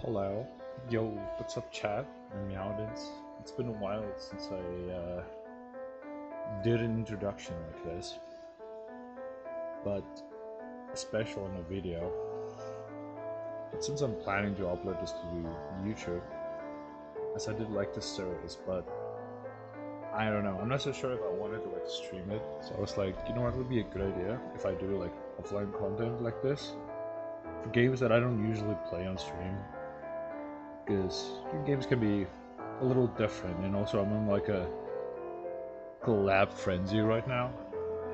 Hello. Yo, what's up, chat? I'm Meowdins. It's been a while since I did an introduction like this, but especially in a video. But since I'm planning to upload this to YouTube, as I did like this series, but I don't know. I'm not so sure if I wanted to like stream it. So I was like, you know what would be a good idea if I do like offline content like this for games that I don't usually play on stream. Because games can be a little different, and also I'm in like a collab frenzy right now,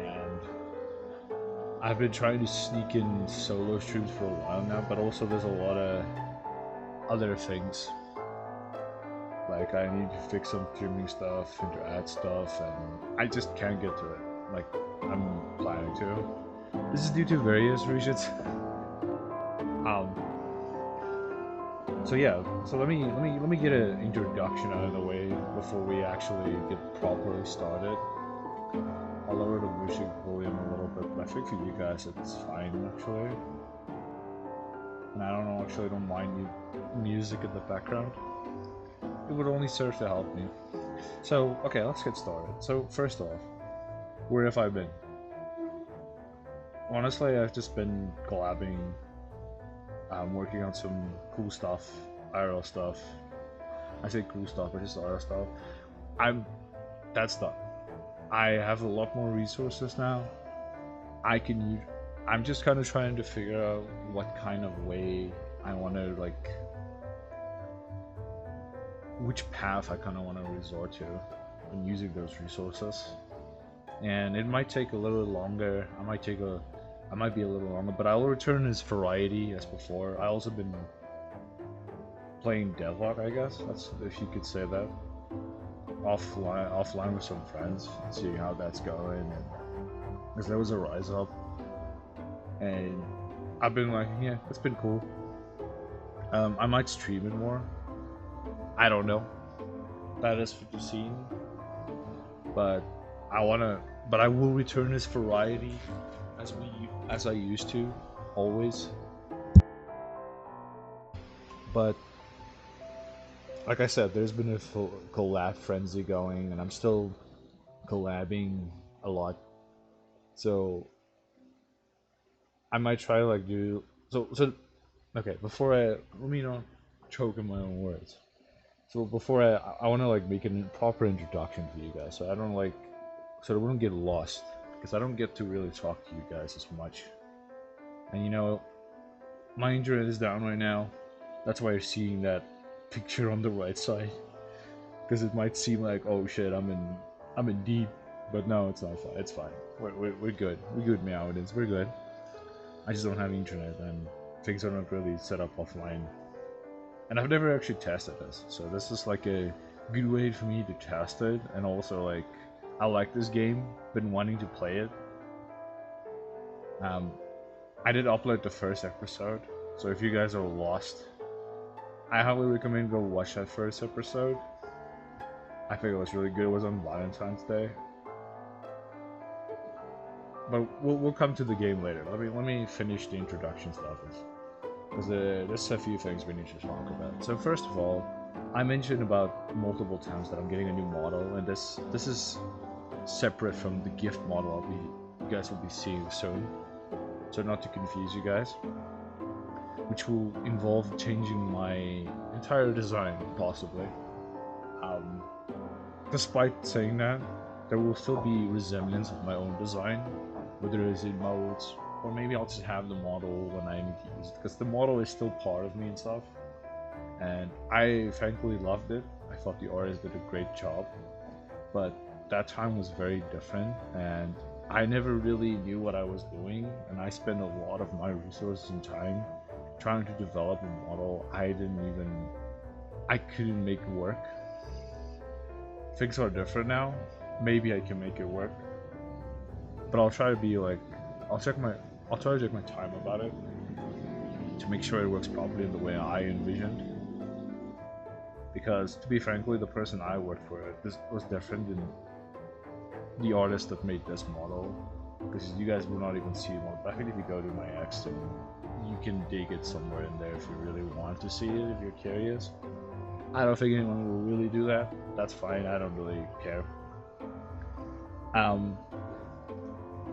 and I've been trying to sneak in solo streams for a while now, but also there's a lot of other things. Like I need to fix some streaming stuff, add stuff, and I just can't get to it. Like I'm planning to. This is due to various reasons. So yeah, so let me get an introduction out of the way before we actually get properly started. I'll lower the music volume a little bit, but I think for you guys it's fine actually. And I don't mind music in the background. It would only serve to help me. So okay, let's get started. So first off, where have I been? Honestly, I've just been collabing. I'm working on some cool stuff, IRL stuff. I say cool stuff, but just IRL stuff. That's done. I have a lot more resources now. I'm just kind of trying to figure out what kind of way I want to like, which path I kind of want to resort to in using those resources. And it might take a little longer. I might be a little longer, but I'll return as variety as before. I also been playing Deadlock, I guess. That's if you could say that. Offline with some friends, seeing how that's going, and because there was a rise up, and I've been like, yeah, it's been cool. I might stream it more. I don't know. That is for the scene, but I will return as variety as I used to, always. But like I said, there's been a full collab frenzy going, and I'm still collabing a lot. So I might try to like do so. Okay, before let me not choke in my own words. So before I want to like make a proper introduction to you guys, so I don't like so I wouldn't get lost. Because I don't get to really talk to you guys as much. And you know, my internet is down right now. That's why you're seeing that picture on the right side. Because it might seem like, oh shit, I'm in deep. But no, it's not fine. It's fine. We're good. We're good, Meowdins. We're good. I just don't have internet, and things are not really set up offline. And I've never actually tested this. So this is like a good way for me to test it, and also like, I like this game, been wanting to play it. I did upload the first episode, so if you guys are lost, I highly recommend go watch that first episode. I think it was really good. It was on Valentine's Day. But we'll come to the game later. Let me finish the introduction stuff, because there's a few things we need to talk about. So first of all, I mentioned about multiple times that I'm getting a new model, and this is separate from the gift model you guys will be seeing soon. So not to confuse you guys, which will involve changing my entire design, possibly. Despite saying that, there will still be resemblance of my own design, whether it's in modes, or maybe I'll just have the model when I need to use it, because the model is still part of me and stuff. And I frankly loved it. I thought the artist did a great job, but that time was very different, and I never really knew what I was doing, and I spent a lot of my resources and time trying to develop a model I couldn't make work. Things are different now. Maybe I can make it work, but I'll try to be like, I'll try to take my time about it to make sure it works properly in the way I envisioned. Because to be frankly, the person I worked for this was different than the artist that made this model, because you guys will not even see one. But I think if you go to my X, then you can dig it somewhere in there if you really want to see it, if you're curious. I don't think anyone will really do that. That's fine, I don't really care.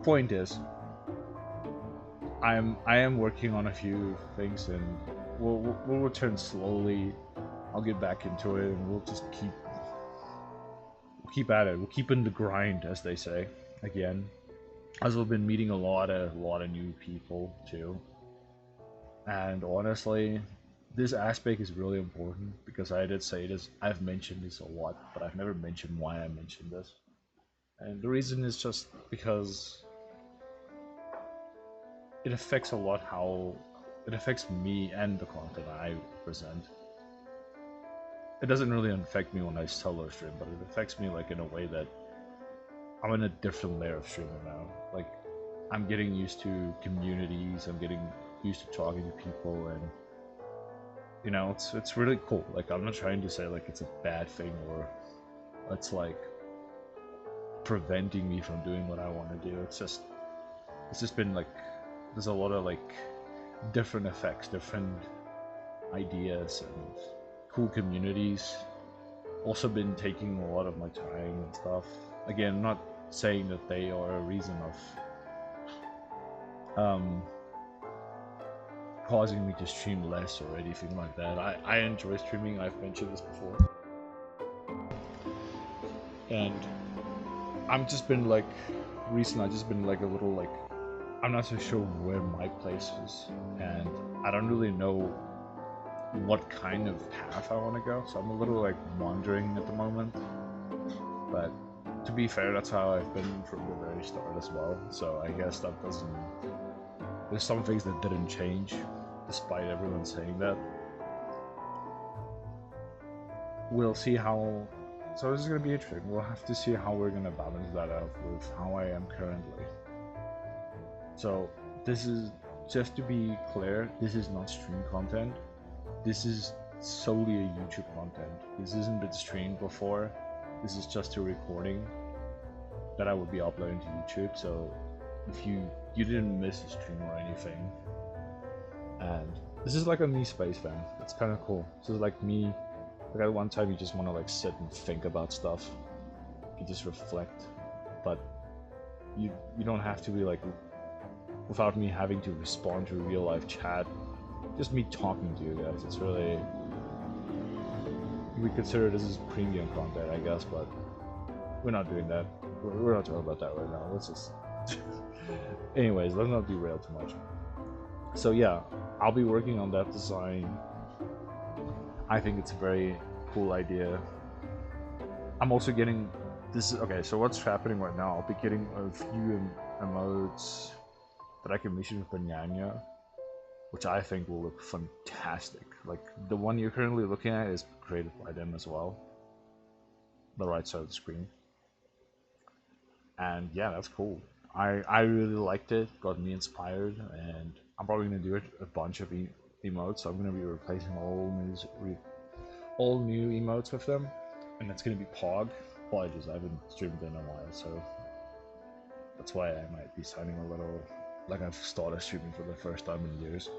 Point is, I am working on a few things, and we'll return slowly. I'll get back into it, and we'll just keep at it. We'll keep in the grind, as they say. Again, as we've been meeting a lot of new people too, and honestly, this aspect is really important because I did say this. I've mentioned this a lot, but I've never mentioned why I mentioned this, and the reason is just because it affects a lot how it affects me and the content I present. It doesn't really affect me when I solo stream, but it affects me like in a way that I'm in a different layer of streamer now. Like, I'm getting used to communities, I'm getting used to talking to people, and you know, it's really cool. Like, I'm not trying to say like it's a bad thing or it's like preventing me from doing what I want to do. It's just been like there's a lot of like different effects, different ideas, and cool communities. Also been taking a lot of my time and stuff. Again, I'm not saying that they are a reason of causing me to stream less or anything like that. I enjoy streaming, I've mentioned this before. And I've just been like, recently I've just been like a little like, I'm not so sure where my place is, and I don't really know what kind of path I want to go, so I'm a little like wandering at the moment. But to be fair, that's how I've been from the very start as well, so I guess that doesn't... There's some things that didn't change, despite everyone saying that. We'll see how... So this is going to be interesting. We'll have to see how we're going to balance that out with how I am currently. So this is, just to be clear, this is not stream content. This is solely a YouTube content. This isn't been streamed before. This is just a recording that I will be uploading to YouTube. So if you didn't miss a stream or anything, and this is like a me space, fam. It's kind of cool. This is like me. Like at one time, you just want to like sit and think about stuff. You just reflect, but you don't have to be like, without me having to respond to real life chat. Just me talking to you guys. It's really, we consider this as premium content, I guess, but we're not doing that. We're not talking about that right now. Let's just anyways, let's not derail too much. So yeah, I'll be working on that design. I think it's a very cool idea. I'm also getting this. Okay, so what's happening right now, I'll be getting a few emotes that I can mission with Banyanya, which I think will look fantastic. Like, the one you're currently looking at is created by them as well. The right side of the screen. And yeah, that's cool. I really liked it, got me inspired, and I'm probably going to do a bunch of emotes. So I'm going to be replacing all new emotes with them, and it's going to be Pog. Apologies, I haven't streamed in a while, so that's why I might be sounding a little like I've started streaming for the first time in years.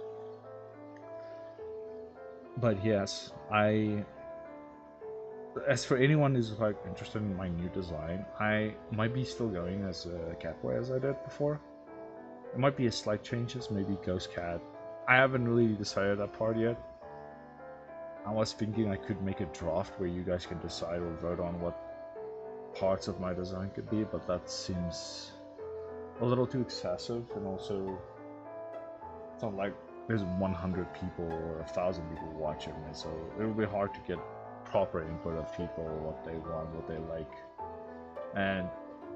But yes, as for anyone who's like interested in my new design, I might be still going as a catboy as I did before. It might be a slight changes, maybe ghost cat. I haven't really decided that part yet. I was thinking I could make a draft where you guys can decide or vote on what parts of my design could be, but that seems a little too excessive, and also it's not like there's 100 people or 1,000 people watching me, so it will be hard to get proper input of people, what they want, what they like. And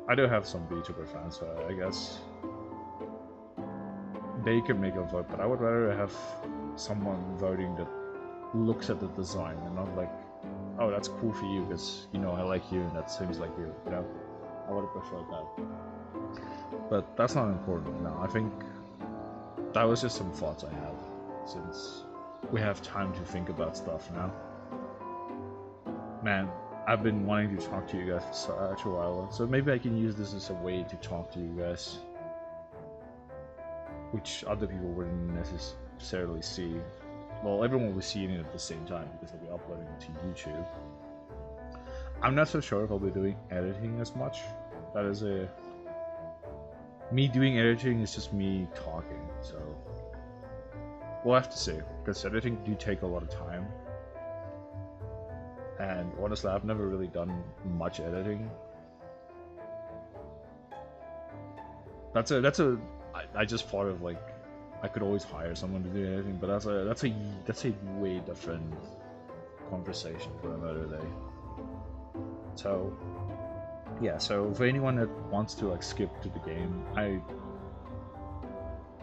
I do have some VTuber fans, so I guess they can make a vote, but I would rather have someone voting that looks at the design and not like, oh, that's cool for you because, you know, I like you and that seems like you know? I would have preferred that. But that's not important now. I think that was just some thoughts I have, since we have time to think about stuff now. Man, I've been wanting to talk to you guys for such a while, so maybe I can use this as a way to talk to you guys, which other people wouldn't necessarily see. Well, everyone will be seeing it at the same time because they'll be uploading it to YouTube. I'm not so sure if I'll be doing editing as much. That is me doing editing is just me talking, so we'll have to see, because editing do take a lot of time. And honestly, I've never really done much editing. I just thought of like I could always hire someone to do anything, but that's a way different conversation for another day. So yeah, so for anyone that wants to like skip to the game, I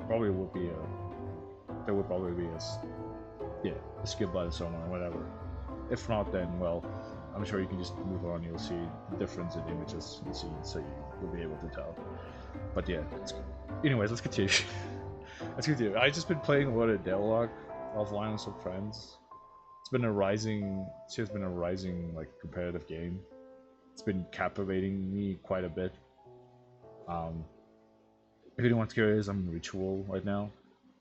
probably would be there would probably be a skip button somewhere, whatever. If not, then well, I'm sure you can just move on. You'll see the difference in images and scenes, so you'll be able to tell. But yeah, anyways, let's continue. Let's continue. I just been playing a lot of Deadlock offline with some friends. It's been a rising like competitive game. It's been captivating me quite a bit. If anyone's curious, I'm Ritual right now.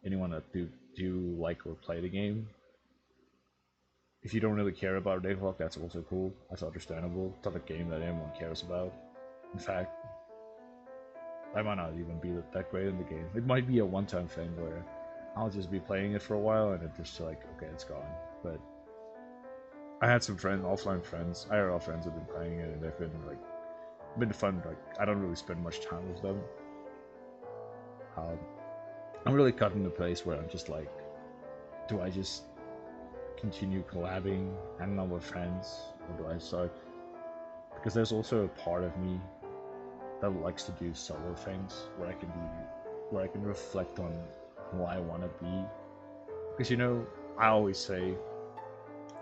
Anyone that do like or play the game. If you don't really care about Deadlock, that's also cool. That's understandable. It's not a game that anyone cares about. In fact, I might not even be that great in the game. It might be a one-time thing where I'll just be playing it for a while and it's just like, okay, it's gone. But I had some offline friends, IRL friends who've been playing it, and they've been fun. Like, I don't really spend much time with them. I'm really cut in the place where I'm just like, do I just continue collabing, hanging out with friends, or do I start? Because there's also a part of me that likes to do solo things where I can reflect on who I want to be. Because I always say,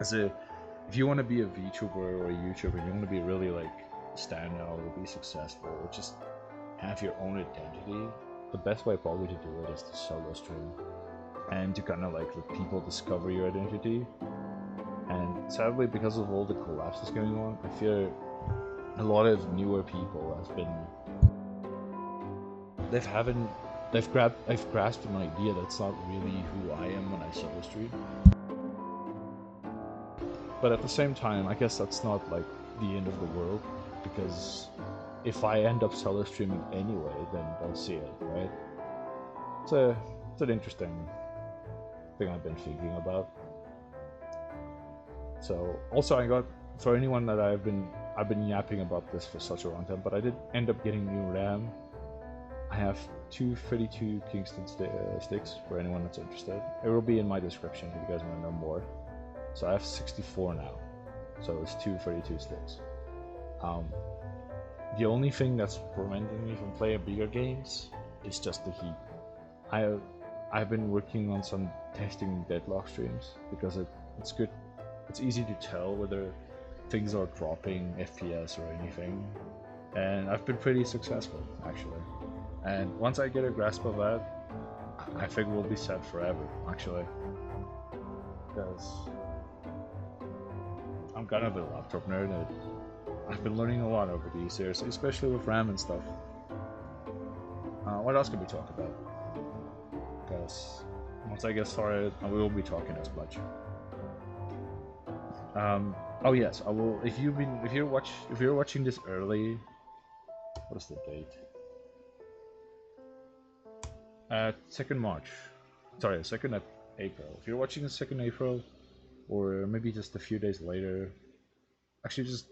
if you want to be a VTuber or a YouTuber, and you want to be really like stand out or be successful, or just have your own identity, the best way probably to do it is to solo stream and to kind of like let people discover your identity. And sadly, because of all the collapses going on, I fear a lot of newer people I've grasped an idea that's not really who I am when I solo stream. But at the same time, I guess that's not like the end of the world, because if I end up solo streaming anyway, then they'll see it, right? It's an interesting thing I've been thinking about. So also for anyone that I've been yapping about this for such a long time, but I did end up getting new RAM. I have two 32 Kingston sticks for anyone that's interested. It will be in my description if you guys want to know more. So I have 64 now, so it's two 32 sticks. The only thing that's preventing me from playing bigger games is just the heat. I've been working on some testing Deadlock streams because it's good. It's easy to tell whether things are dropping FPS or anything, and I've been pretty successful actually. And once I get a grasp of that, I think we'll be set forever actually, because I'm kind of a laptop nerd and I've been learning a lot over these years, especially with RAM and stuff. What else can we talk about? Because once I get started, I won't be talking as much. Oh yes, I will. If you're watching this early, what is the date? 2nd March. Sorry, 2nd April. If you're watching the 2nd April, or maybe just a few days later, actually just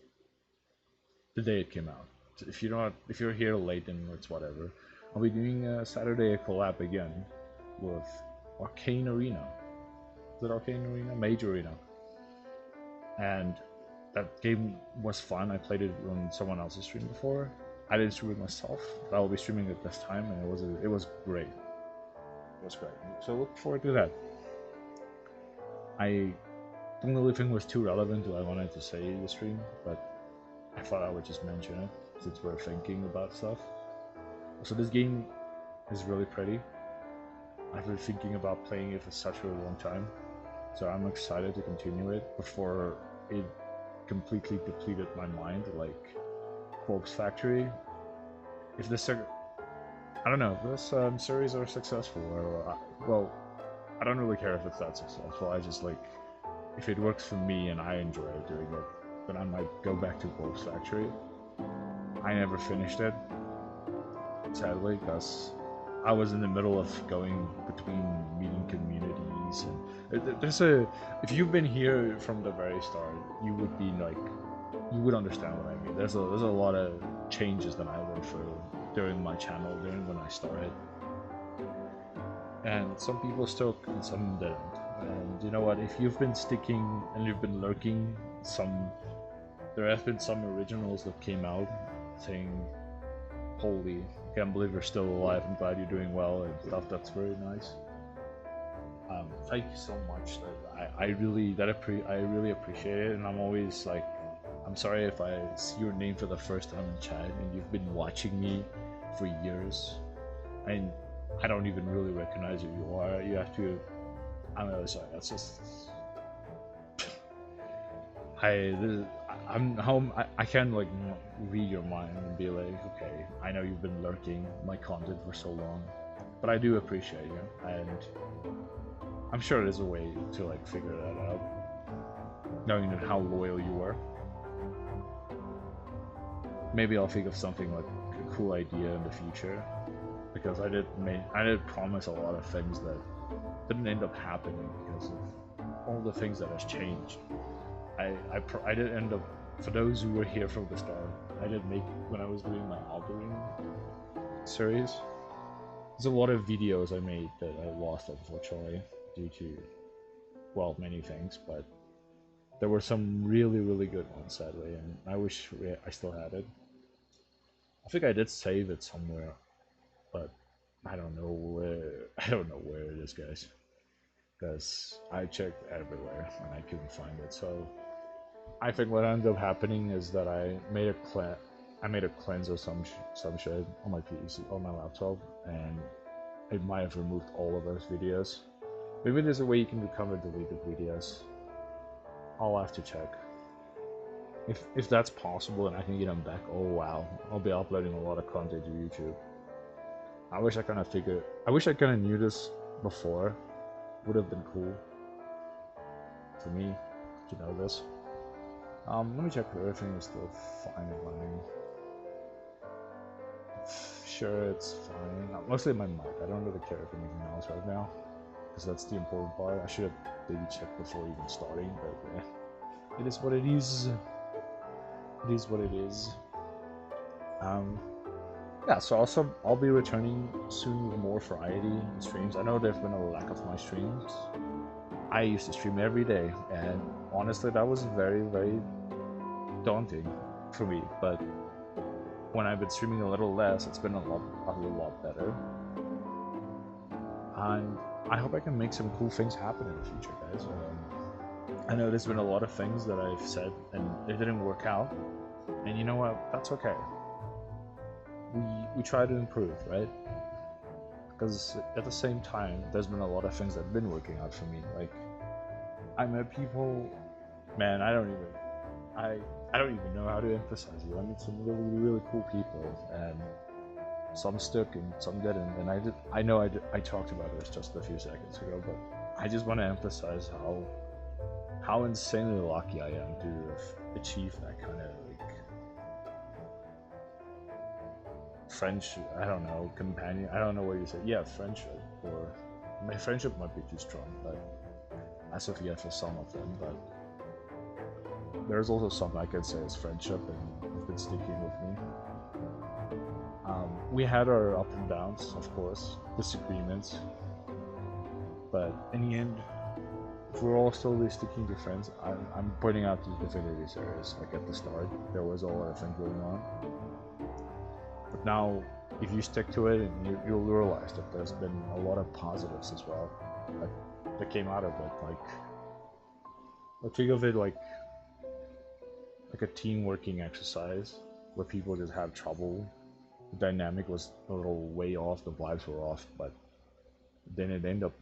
the day it came out. If you're here late, then it's whatever. I'll be doing Saturday a collab again with Arcane Arena. Is it Arcane Arena? Major Arena. And that game was fun. I played it on someone else's stream before. I didn't stream it myself, but I will be streaming it this time, and it was great. It was great. So look forward to that. I don't really think it was too relevant to what I wanted to say in the stream, but I thought I would just mention it since we're thinking about stuff. So this game is really pretty. I've been thinking about playing it for such a long time, so I'm excited to continue it before it completely depleted my mind like Corpse Factory. If this, I don't know, if this series are successful, or well, I don't really care if it's that successful. I just like, if it works for me and I enjoy doing it, then I might go back to Wolf's Factory. I never finished it, sadly, because I was in the middle of going between meeting communities, and there's a, if you've been here from the very start, you would be like, you would understand what I mean. There's a lot of changes that I went through during my channel, during when I started, and some people stuck and some didn't. And you know what? If you've been sticking and you've been lurking, there have been some originals that came out saying, "Holy, I can't believe you're still alive. I'm glad you're doing well," and stuff. That's very nice. Thank you so much. I really appreciate it, and I'm always like, I'm sorry if I see your name for the first time in chat and you've been watching me for years, and I don't even really recognize who you are. You have to. I'm really sorry. That's just. I'm home. I can like read your mind and be like, okay, I know you've been lurking my content for so long, but I do appreciate you, and I'm sure there's a way to like figure that out, knowing that how loyal you were. Maybe I'll think of something like a cool idea in the future, because I did promise a lot of things that didn't end up happening because of all the things that has changed. I did end up, for those who were here from the start, I did make, when I was doing my Alpine series, there's a lot of videos I made that I lost, unfortunately, due to, well, many things, but there were some really, really good ones, sadly, and I wish I still had it. I think I did save it somewhere, but I don't know where it is, guys, because I checked everywhere and I couldn't find it. So I think what ended up happening is that I made a cleanse of some shit on my PC, on my laptop, and it might have removed all of those videos. Maybe there's a way you can recover deleted videos. I'll have to check. If that's possible and I can get them back, oh wow, I'll be uploading a lot of content to YouTube. I wish I kind of knew this before. Would have been cool for me to know this. Let me check if everything is still fine and running. Sure, it's fine. Mostly my mic. I don't really care if anything else right now, because that's the important part. I should have maybe checked before even starting, but yeah, it is what it is. It is what it is. Yeah, so also I'll be returning soon with more variety in streams. I know there's been a lack of my streams. I used to stream every day, and honestly, that was very, very daunting for me. But when I've been streaming a little less, it's been a lot better. And I hope I can make some cool things happen in the future, guys. I know there's been a lot of things that I've said and it didn't work out, and you know what? That's okay. We try to improve, right? Because at the same time, there's been a lot of things that have been working out for me. Like, I met people, man. I don't even know how to emphasize it. I met some really, really cool people, and some stuck and some didn't. And I talked about this just a few seconds ago, but I just want to emphasize how insanely lucky I am to have achieved that kind of like friendship. I don't know, companion. I don't know what you say. Yeah, friendship. Or my friendship might be too strong, but as of yet for some of them. But there's also something I could say is friendship, and it's been sticking with me. We had our ups and downs, of course, disagreements, but in the end, if we're all slowly sticking to friends, I'm pointing out the Divinity series. Like at the start, there was a lot of things going on, but now, if you stick to it, and you'll realize that there's been a lot of positives as well that came out of it. Like think of it like a team working exercise where people just have trouble. The dynamic was a little way off, the vibes were off, but then it ended up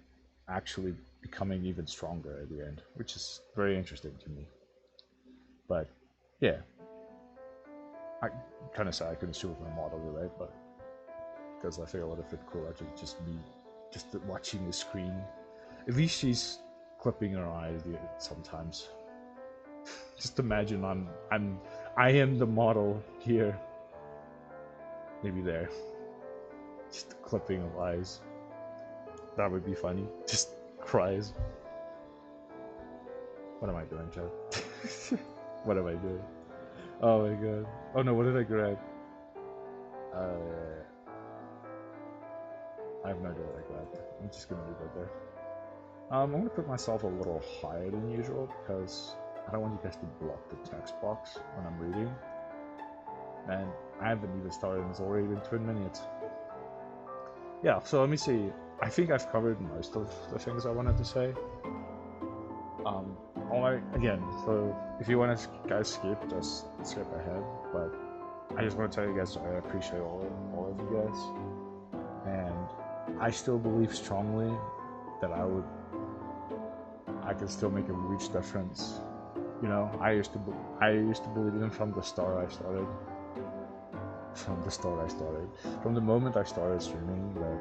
actually becoming even stronger at the end, which is very interesting to me. But yeah, I kind of sad I couldn't shoot with my model today, but because I feel a little bit cooler to just be watching the screen At least she's clipping her eyes sometimes. Just imagine I am the model here. Maybe there. Just clipping of eyes. That would be funny. Just cries. What am I doing, Chad? What am I doing? Oh my god. Oh no, what did I grab? I have no idea what I grabbed. I'm just gonna leave it there. I'm gonna put myself a little higher than usual because I don't want you guys to block the text box when I'm reading. And I haven't even started and it's already been 20 minutes. Yeah, so let me see. I think I've covered most of the things I wanted to say. Again, so if you want to guys skip, just skip ahead. But I just want to tell you guys I appreciate all of you guys. And I still believe strongly that I can still make a huge difference. You know, I used to believe even from the start I started. From the moment I started streaming, that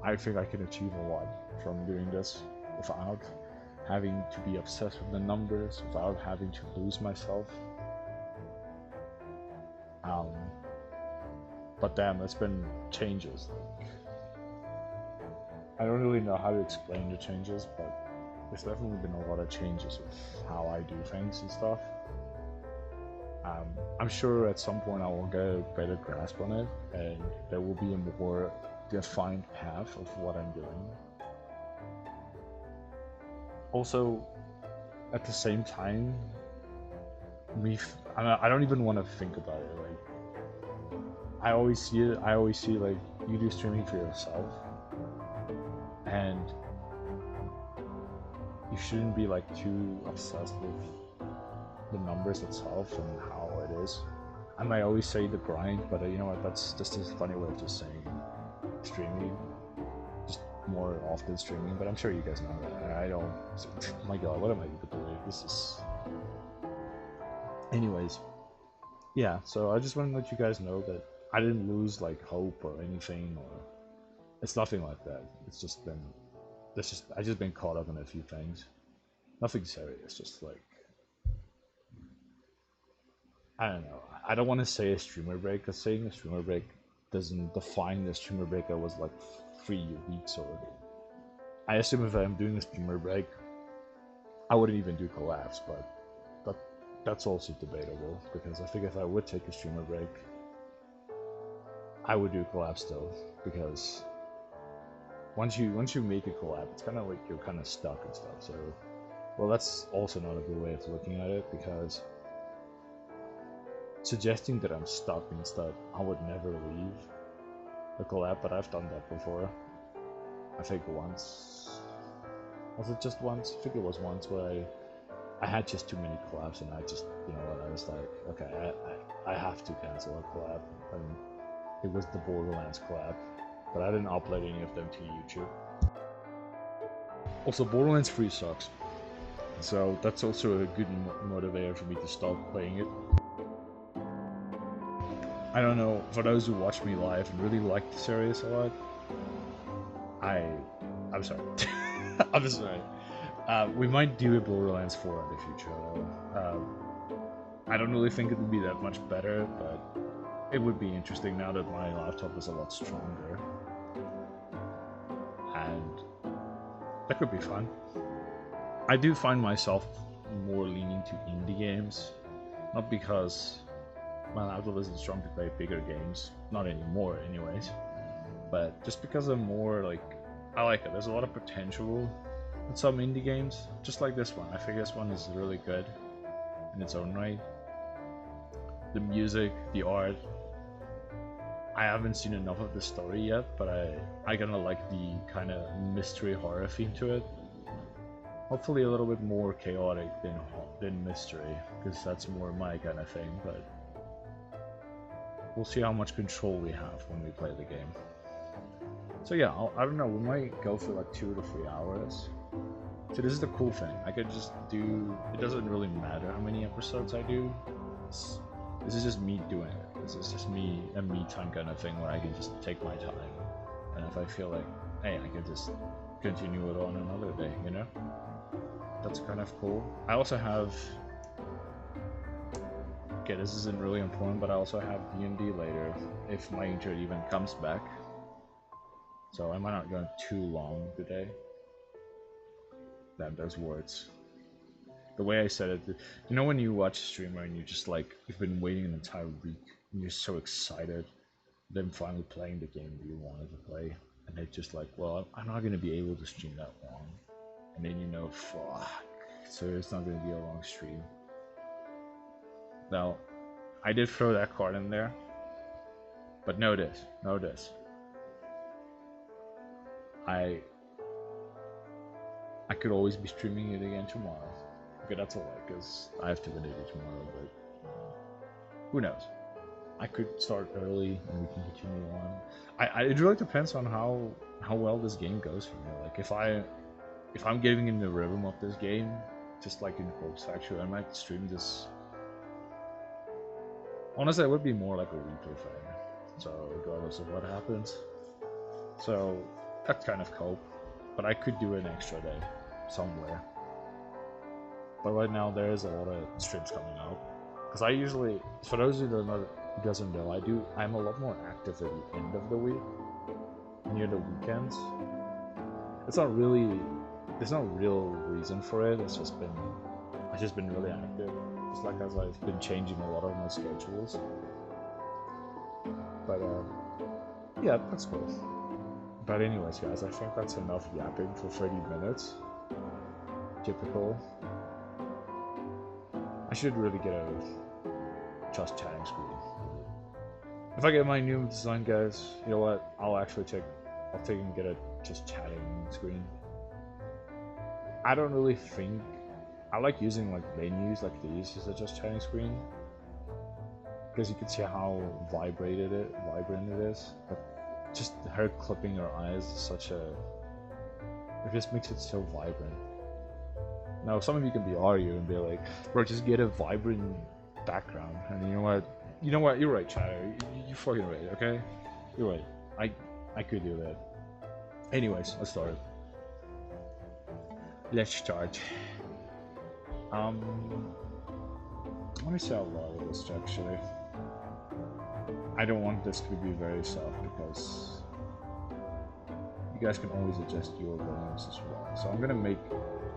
I think I can achieve a lot from doing this without having to be obsessed with the numbers, without having to lose myself. But damn, it's been changes. Like, I don't really know how to explain the changes, but there's definitely been a lot of changes with how I do things and stuff. I'm sure at some point I will get a better grasp on it, and there will be a more defined path of what I'm doing. Also, at the same time, I don't even want to think about it. Like, I always see like you do streaming for yourself, and you shouldn't be like too obsessed with the numbers itself and how it is. I might always say the grind, but you know what? That's just a funny way of just saying streaming. Just more often streaming, but I'm sure you guys know that. I don't. Oh my god, what am I even doing? This is. Anyways, yeah. So I just want to let you guys know that I didn't lose like hope or anything, or it's nothing like that. It's just been. I just been caught up in a few things. Nothing serious. Just like. I don't know. I don't want to say a streamer break, because saying a streamer break doesn't define the streamer break that was like 3 weeks or. I assume if I'm doing a streamer break, I wouldn't even do collabs, but that's also debatable, because I think if I would take a streamer break, I would do collab still, because once you make a collab, it's kind of like you're kind of stuck and stuff. So, well, that's also not a good way of looking at it, because suggesting that I'm stuck and stuff, I would never leave the collab, but I've done that before. I think once. Was it just once? I think it was once where I had just too many collabs, and I just, you know what, I was like, okay, I have to cancel a collab. And it was the Borderlands collab, but I didn't upload any of them to YouTube. Also, Borderlands 3 sucks. So that's also a good motivator for me to stop playing it. I don't know, for those who watch me live and really like the series a lot, I'm sorry. I'm sorry. We might do a Borderlands 4 in the future, though. I don't really think it would be that much better, but it would be interesting now that my laptop is a lot stronger. And that could be fun. I do find myself more leaning to indie games, not because my laptop isn't strong to play bigger games, not anymore anyways, but just because I'm more like, I like it. There's a lot of potential in some indie games, just like this one. I think this one is really good in its own right. The music, the art. I haven't seen enough of the story yet, but I kind of like the kind of mystery horror theme to it. Hopefully a little bit more chaotic than mystery, because that's more my kind of thing, but we'll see how much control we have when we play the game. So yeah, I don't know, we might go for like 2 to 3 hours. So this is the cool thing, I could just do, it doesn't really matter how many episodes I do. This is just me doing it. This is just me, a me time kind of thing where I can just take my time. And if I feel like, hey, I can just continue it on another day, you know? That's kind of cool. I also have, okay, this isn't really important, but I also have D&D later if my internet even comes back. So I might not go too long today. Damn, those words. The way I said it, you know when you watch a streamer and you just like, you've been waiting an entire week and you're so excited, them finally playing the game that you wanted to play, and they're just like, well, I'm not going to be able to stream that long. And then you know, fuck, so it's not going to be a long stream. Now, I did throw that card in there, but know this. I could always be streaming it again tomorrow. Okay, that's a lie, because I have to finish it tomorrow, but who knows? I could start early and we can continue on. It really depends on how well this game goes for me. Like if I'm getting in the rhythm of this game, just like in Corpse Factory, I might stream this. Honestly, it would be more like a replay thing. So regardless of what happens. So that's kind of cool. But I could do an extra day somewhere. But right now there is a lot of streams coming out. Because I usually, for those who doesn't know, I'm a lot more active at the end of the week, near the weekends. It's not really, there's no real reason for it. I've just been really active. Just like as I've been changing a lot of my schedules. But yeah, that's cool. But anyways, guys, I think that's enough yapping for 30 minutes. Typical. I should really get a just chatting screen. If I get my new design, guys, you know what? I'll take and get a just chatting screen. I don't really think I like using like menus like these as a just chatting screen because you can see how vibrant it is. But just her clipping her eyes is such a. It just makes it so vibrant. Now, some of you can be arguing and be like, bro, just get a vibrant background. And you know what? You're right, Chatter. You're fucking right, okay? You're right. I could do that. Anyways, let's start. Let's start. Let me say a lot of this, actually. I don't want this to be very soft because you guys can always adjust your volumes as well. So I'm gonna make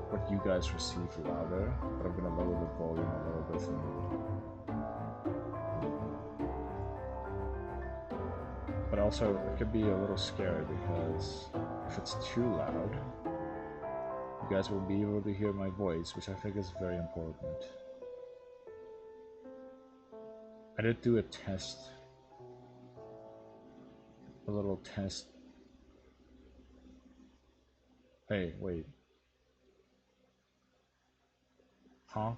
what you guys receive louder, but I'm gonna lower the volume a little bit for me. But also, it could be a little scary because if it's too loud, you guys will be able to hear my voice, which I think is very important. I did do a little test. Hey, wait. Huh?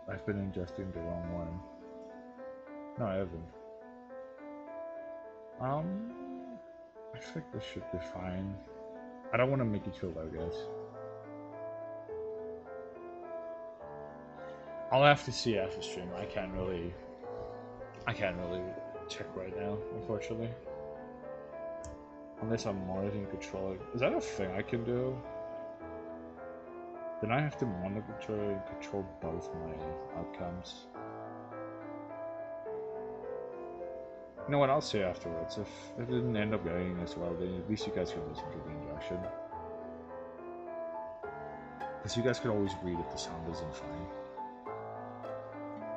I've been ingesting the wrong one. No, I haven't. I think this should be fine. I don't want to make it too loud, guys. I'll have to see after stream. I can't really check right now, unfortunately. Unless I'm monitoring controlling. Is that a thing I can do? Then I have to monitor and control both my outcomes. You know what, I'll say afterwards. If it didn't end up going as well, then at least you guys can listen to the introduction. Because you guys can always read if the sound isn't fine.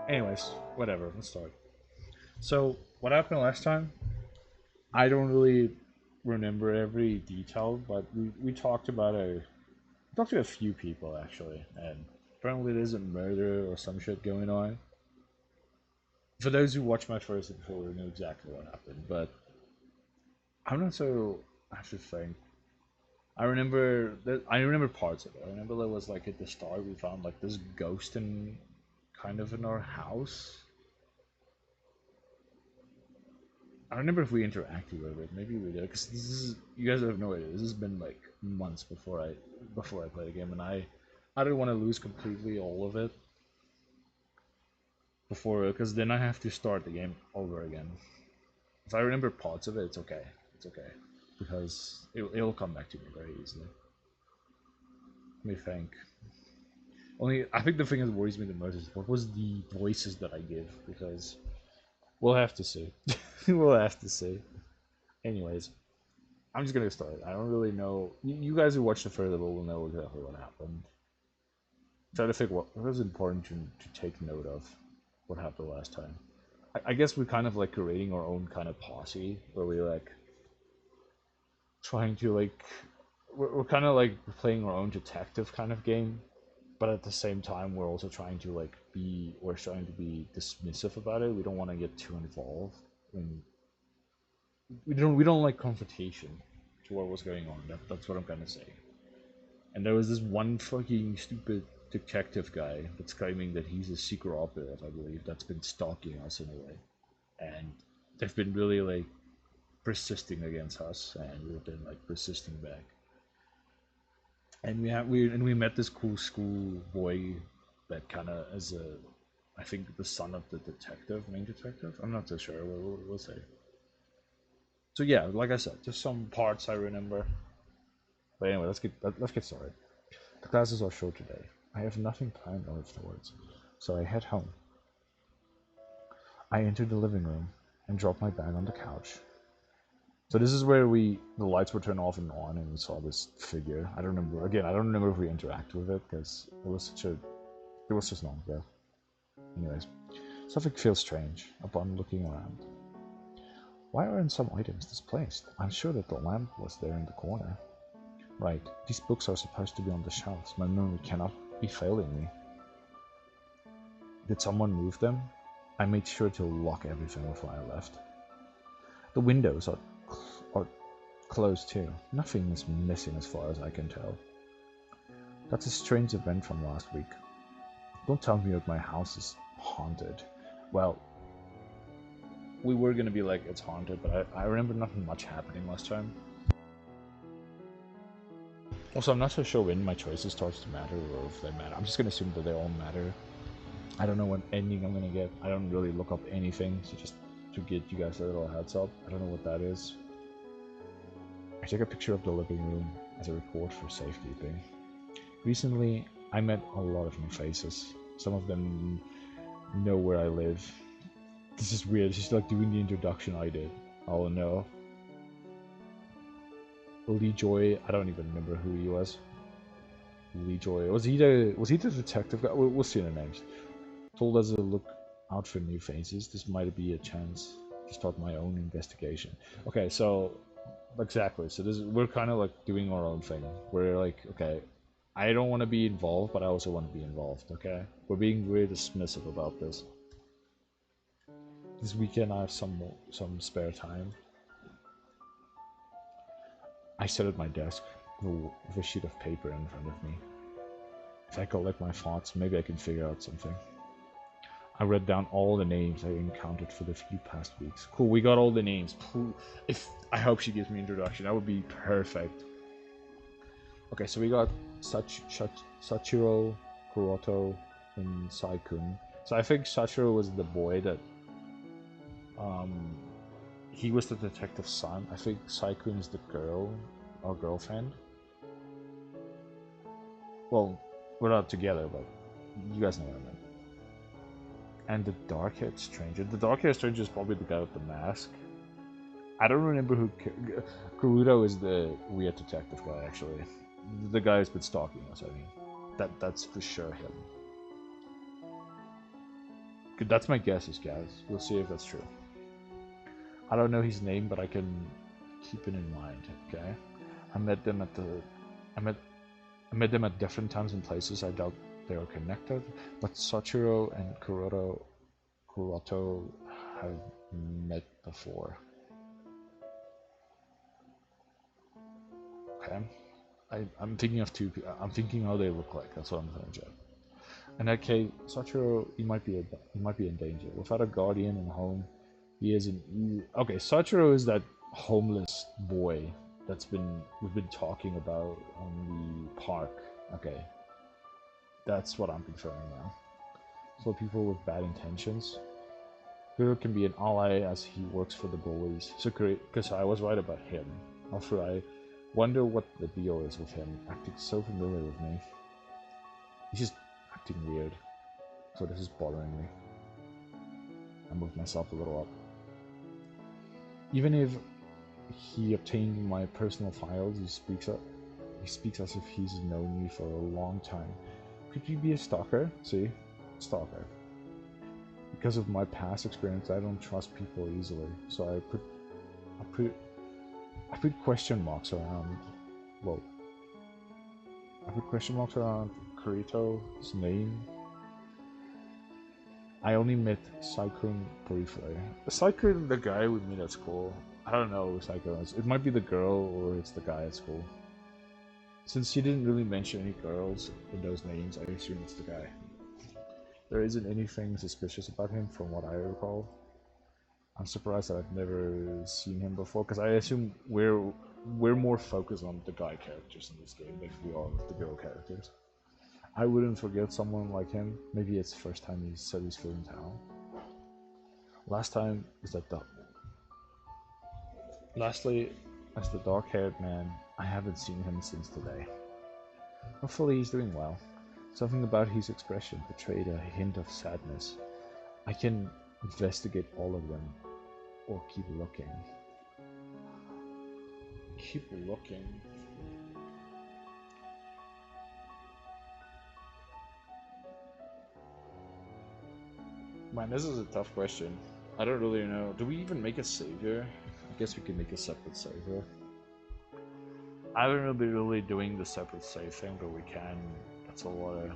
Anyways, whatever, let's start. So, what happened last time? I don't really remember every detail, but we talked about talked to a few people actually, and apparently there's a murder or some shit going on. For those who watched my first episode, know exactly what happened, but I'm not so. I have to think. I remember parts of it. I remember there was like at the start we found like this ghost in our house. I don't remember if we interacted with it. Maybe we did, because you guys have no idea. This has been like months before I played the game, and I didn't want to lose completely all of it before, because then I have to start the game over again. if I remember parts of it, it's okay. It's okay because it'll come back to me very easily. Let me think. Only I think the thing that worries me the most is what was the voices that I give, because we'll have to see. We'll have to see. Anyways, I'm just gonna start. I don't really know. You guys who watched the further will know exactly what happened. Try to think what was important to take note of. What happened last time? I guess we're kind of like creating our own kind of posse where we like trying to like we're kind of like playing our own detective kind of game, but at the same time we're also trying to like we're trying to be dismissive about it. We don't want to get too involved, and we don't like confrontation to what was going on. That's what I'm gonna say. And there was this one fucking stupid detective guy that's claiming that he's a secret operative, I believe, that's been stalking us in a way, and they've been really like persisting against us, and we've been like persisting back. And we met this cool school boy that kind of is I think the son of the main detective. I'm not so sure. We'll say. So yeah, like I said, just some parts I remember. But anyway, let's get started. The classes are short today. I have nothing planned afterwards, so I head home. I enter the living room and drop my bag on the couch. So this is where the lights were turned off and on, and we saw this figure. I don't remember. Again, I don't remember if we interacted with it because it was just long ago. Anyways, something feels strange upon looking around. Why aren't some items displaced? I'm sure that the lamp was there in the corner. Right, these books are supposed to be on the shelves. My memory cannot be failing me. Did someone move them? I made sure to lock everything before I left. The windows are closed too. Nothing is missing as far as I can tell. That's a strange event from last week. Don't tell me that my house is haunted. Well, we were gonna be like, it's haunted, but I remember nothing much happening last time. Also, I'm not so sure when my choices starts to matter or if they matter. I'm just gonna assume that they all matter. I don't know what ending I'm gonna get. I don't really look up anything, so just to get you guys a little heads up. I don't know what that is. I take a picture of the living room as a record for safekeeping. Recently, I met a lot of new faces. Some of them know where I live. This is weird. It's just like doing the introduction I did. Oh no. Lee Joy, I don't even remember who he was. Lee Joy, was he the detective guy? We'll see in the names. Told us to look out for new faces. This might be a chance to start my own investigation. Okay, so exactly. So we're kind of like doing our own thing. We're like, okay, I don't want to be involved, but I also want to be involved. Okay, we're being really dismissive about this. This weekend I have some spare time. I sit at my desk with a sheet of paper in front of me. If I collect my thoughts, maybe I can figure out something. I read down all the names I encountered for the few past weeks. Cool, we got all the names. I hope she gives me an introduction. That would be perfect. Okay, so we got Sachiro, Kuroto, and Saikun. So I think Sachiro was the boy that he was the detective's son. I think Saikun is the girl or girlfriend. Well, we're not together, but you guys know what I mean. And the dark-haired stranger. The dark-haired stranger is probably the guy with the mask. I don't remember who. Kuruto is the weird detective guy, actually. The guy who's been stalking us. I mean, that's for sure him. That's my guesses, guys. We'll see if that's true. I don't know his name, but I can keep it in mind. Okay, I met them at different times and places. I doubt they are connected, but Sachiro and Kuroto have met before. Okay, I'm thinking of two people. I'm thinking how they look like. That's what I'm trying to judge. In that case, Sachiro, he might be in danger. Without a guardian in home, he isn't. Okay, Sachiro is that homeless boy we've been talking about on the park. Okay, that's what I'm confirming now. So people with bad intentions. Hero can be an ally as he works for the bullies. So great, because I was right about him. Also, I wonder what the deal is with him, acting so familiar with me. He's just acting weird. So this is bothering me. I moved myself a little up. Even if he obtained my personal files, he speaks as if he's known me for a long time. Could he be a stalker? See? Stalker. Because of my past experience, I don't trust people easily. So I put question marks around. Whoa. I put question marks around Kirito's name. I only met Saikun briefly. Saikun, the guy we meet at school. I don't know who Saikun is. It might be the girl or it's the guy at school. Since he didn't really mention any girls in those names, I assume it's the guy. There isn't anything suspicious about him from what I recall. I'm surprised that I've never seen him before, because I assume we're more focused on the guy characters in this game than we are with the girl characters. I wouldn't forget someone like him. Maybe it's the first time he said he's feeling down. Lastly, as the dark-haired man, I haven't seen him since today. Hopefully he's doing well. Something about his expression betrayed a hint of sadness. I can investigate all of them, or keep looking. Keep looking. Man, this is a tough question. I don't really know. Do we even make a savior? I guess we can make a separate savior. I don't know if we're really doing the separate save thing, but we can. That's a lot of...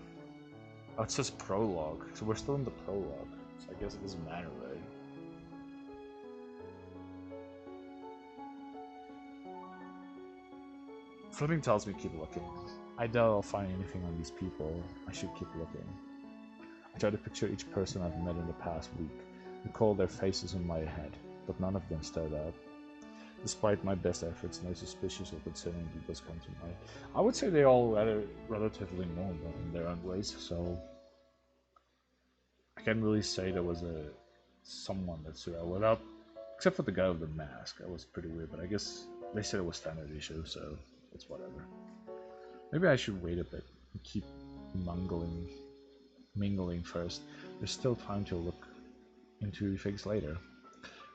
Oh, it says prologue, so we're still in the prologue. So I guess it doesn't matter, right? Flipping tells me keep looking. I doubt I'll find anything on these people. I should keep looking. I try to picture each person I've met in the past week, recall their faces in my head, but none of them stood out. Despite my best efforts, no suspicious or concerning details come to mind. I would say they're all relatively normal in their own ways, so I can't really say there was someone that stood out without, except for the guy with the mask. That was pretty weird, but I guess they said it was standard issue, so it's whatever. Maybe I should wait a bit and keep mingling first. There's still time to look into things later.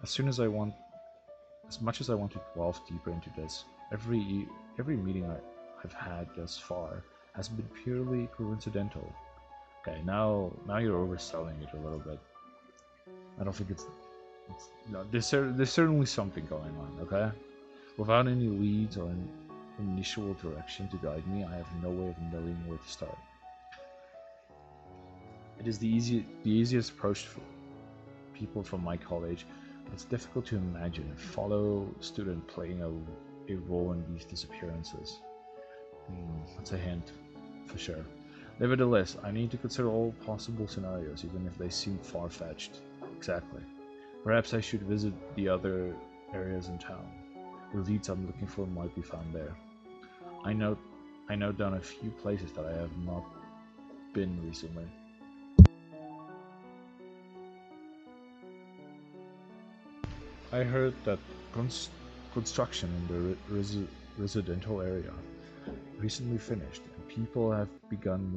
As much as I want to delve deeper into this, every meeting I've had thus far has been purely coincidental. Okay, now you're overselling it a little bit. I don't think it's no. There's certainly something going on. Okay, without any leads or an initial direction to guide me, I have no way of knowing where to start. It is the easiest approach for people from my college. It's difficult to imagine a fellow student playing a role in these disappearances. That's a hint, for sure. Nevertheless, I need to consider all possible scenarios, even if they seem far-fetched. Exactly. Perhaps I should visit the other areas in town. The leads I'm looking for might be found there. I note down a few places that I have not been recently. I heard that construction in the residential area recently finished, and people have begun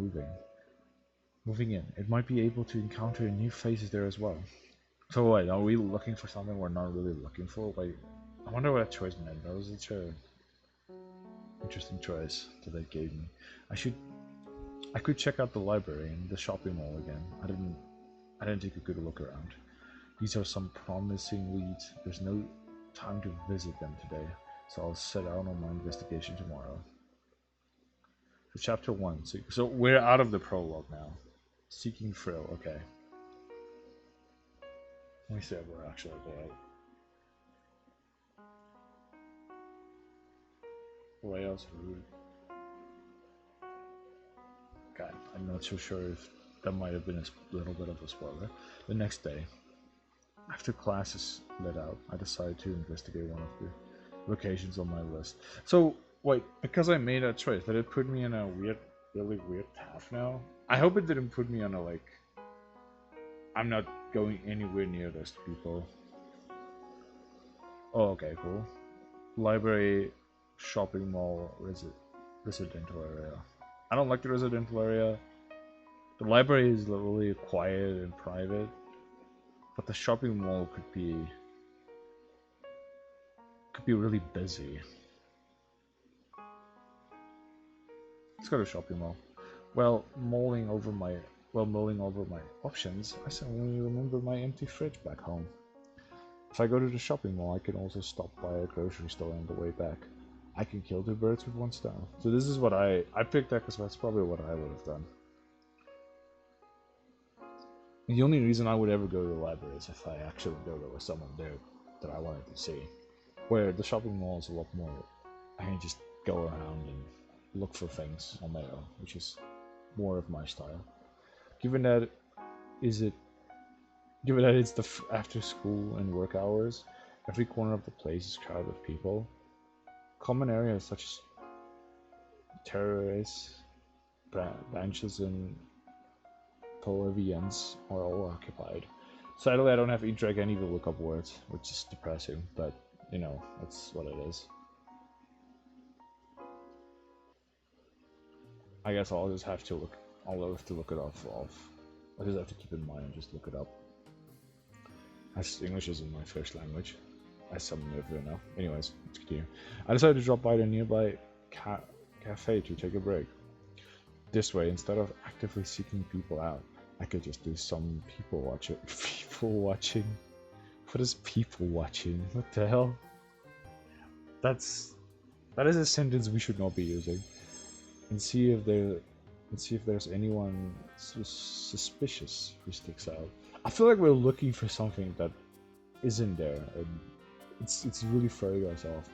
moving in. It might be able to encounter new faces there as well. So wait, are we looking for something we're not really looking for? Wait, I wonder what that choice meant. That was such a interesting choice that they gave me. I could check out the library and the shopping mall again. I didn't take a good look around. These are some promising leads. There's no time to visit them today, so I'll set out on my investigation tomorrow. So chapter 1. So we're out of the prologue now. Seeking thrill, okay. Let me see if we're actually there. Whales route. God, I'm not so sure if that might have been a little bit of a spoiler. The next day, after class is let out, I decided to investigate one of the locations on my list. So, wait, because I made that choice, did it put me in a really weird path now? I hope it didn't put me on a, like... I'm not going anywhere near those people. Oh, okay, cool. Library, shopping mall, residential area. I don't like the residential area. The library is really quiet and private, but the shopping mall could be really busy. Let's go to shopping mall. Well, mulling over my options, I suddenly remember my empty fridge back home. If I go to the shopping mall, I can also stop by a grocery store on the way back. I can kill two birds with one stone. So this is what I picked that because that's probably what I would have done. The only reason I would ever go to the library is if I actually know there was someone there that I wanted to see. Where the shopping mall is a lot more, I can just go around and look for things on my own, which is more of my style. Given that it's the after school and work hours, every corner of the place is crowded with people. Common areas such as terraces, benches, and pavilions are all occupied. Sadly, I don't have E-Drag and even look up words, which is depressing, but you know, that's what it is. I guess I'll just have to look it up. I just have to keep in mind and just look it up. As English isn't my first language, as some of you know. Anyways, let's continue. I decided to drop by the nearby cafe to take a break. This way, instead of actively seeking people out, I could just do some people watching. People watching? What is people watching? What the hell? That is a sentence we should not be using. And see if there's anyone suspicious who sticks out. I feel like we're looking for something that isn't there, and it's really throwing us off.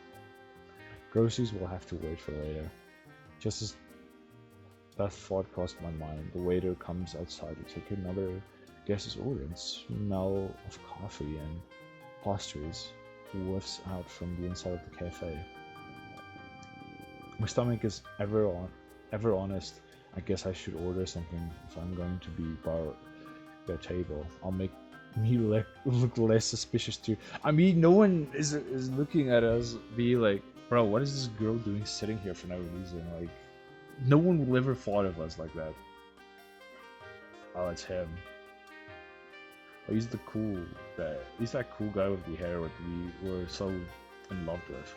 Groceries will have to wait for later. Just as that thought crossed my mind, the waiter comes outside to take another guest's order, and smell of coffee and pastries whiffs out from the inside of the cafe. My stomach is ever honest. I guess I should order something if I'm going to be bar their table. I'll make me look less suspicious too. I mean, no one is looking at us be like, bro, what is this girl doing sitting here for no reason? Like, no one will ever thought of us like that. Oh, it's him. Oh, he's the cool guy. He's that cool guy with the hair that we were so in love with.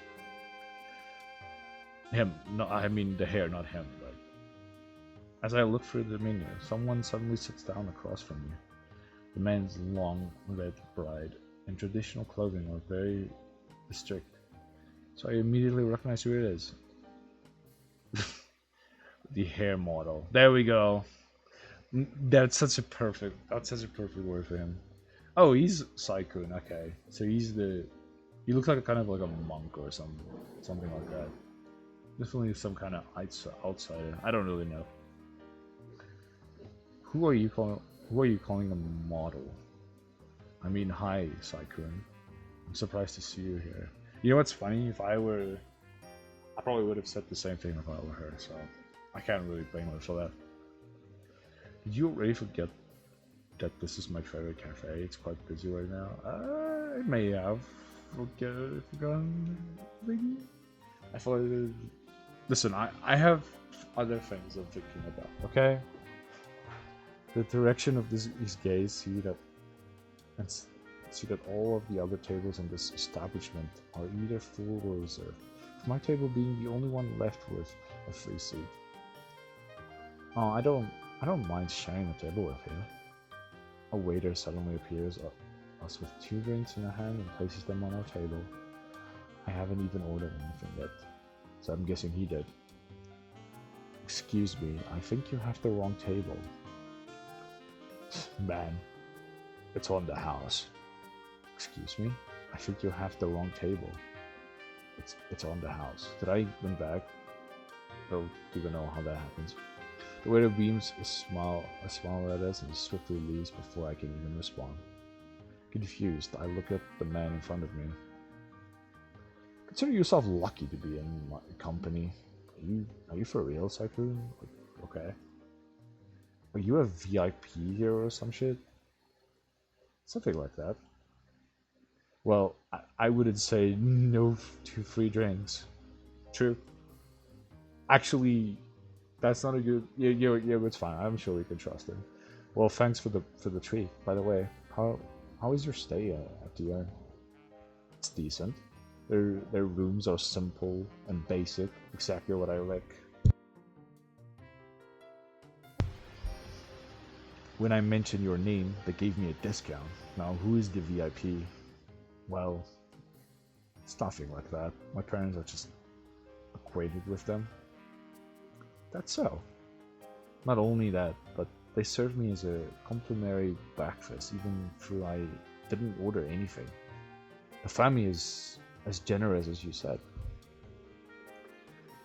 Him, no, I mean the hair, not him. But as I look through the menu, someone suddenly sits down across from me. The man's long red bride and traditional clothing are very strict, so I immediately recognize who it is. The hair model. There we go. That's such a perfect word for him. Oh, he's Saikun. Okay, so he looks like kind of like a monk or something like that. Definitely some kind of outsider. I don't really know. Who are you calling a model? I mean, hi, Saikun. I'm surprised to see you here. You know what's funny? I probably would have said the same thing if I were her, so I can't really blame her for that. Did you already forget that this is my favorite cafe? It's quite busy right now. I may have forgotten. Maybe? I thought. Listen, I have other things I'm thinking about. Okay. The direction of these gaze, see that all of the other tables in this establishment are either full or reserved, with my table being the only one left with a free seat. Oh, I don't mind sharing a table with you. A waiter suddenly appears us with 2 drinks in a hand and places them on our table. I haven't even ordered anything yet, so I'm guessing he did. Excuse me, I think you have the wrong table. Man, it's on the house. Excuse me, I think you have the wrong table. It's on the house. Did I win back? Don't even know how that happens. The waiter beams a smile at us and swiftly leaves before I can even respond. Confused, I look at the man in front of me. Consider yourself lucky to be in my company. Are you for real, Saikun? Okay. Are you a VIP here or some shit? Something like that. Well, I wouldn't say no to free drinks. True. Actually, that's not a good. Yeah, yeah, it's fine. I'm sure we can trust him. Well, thanks for the treat. By the way, how is your stay at the inn? It's decent. Their rooms are simple and basic, exactly what I like. When I mentioned your name, they gave me a discount. Now, who is the VIP? Well, it's nothing like that. My parents are just acquainted with them. That's so. Not only that, but they served me as a complimentary breakfast, even though I didn't order anything. The family is as generous as you said.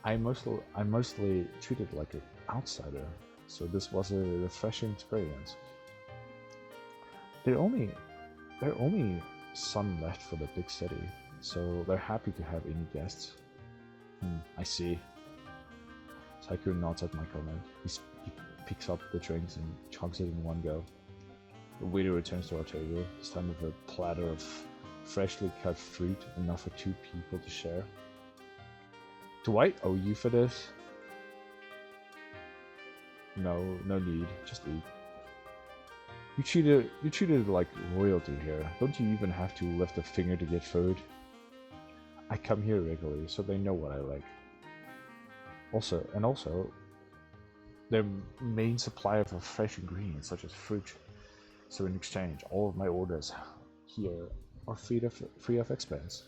I'm mostly treated like an outsider, so this was a refreshing experience. They're only they're only some left for the big city, so they're happy to have any guests. I see. Psycho nods at my comment. He picks up the drinks and chugs it in one go. The waiter returns to our table, this time with a platter of freshly cut fruit, enough for 2 people to share. Do I owe you for this? No, no need. Just eat. You treated like royalty here. Don't you even have to lift a finger to get food? I come here regularly, so they know what I like. Also, their main supplier of fresh ingredients such as fruit. So in exchange, all of my orders here are free of expense.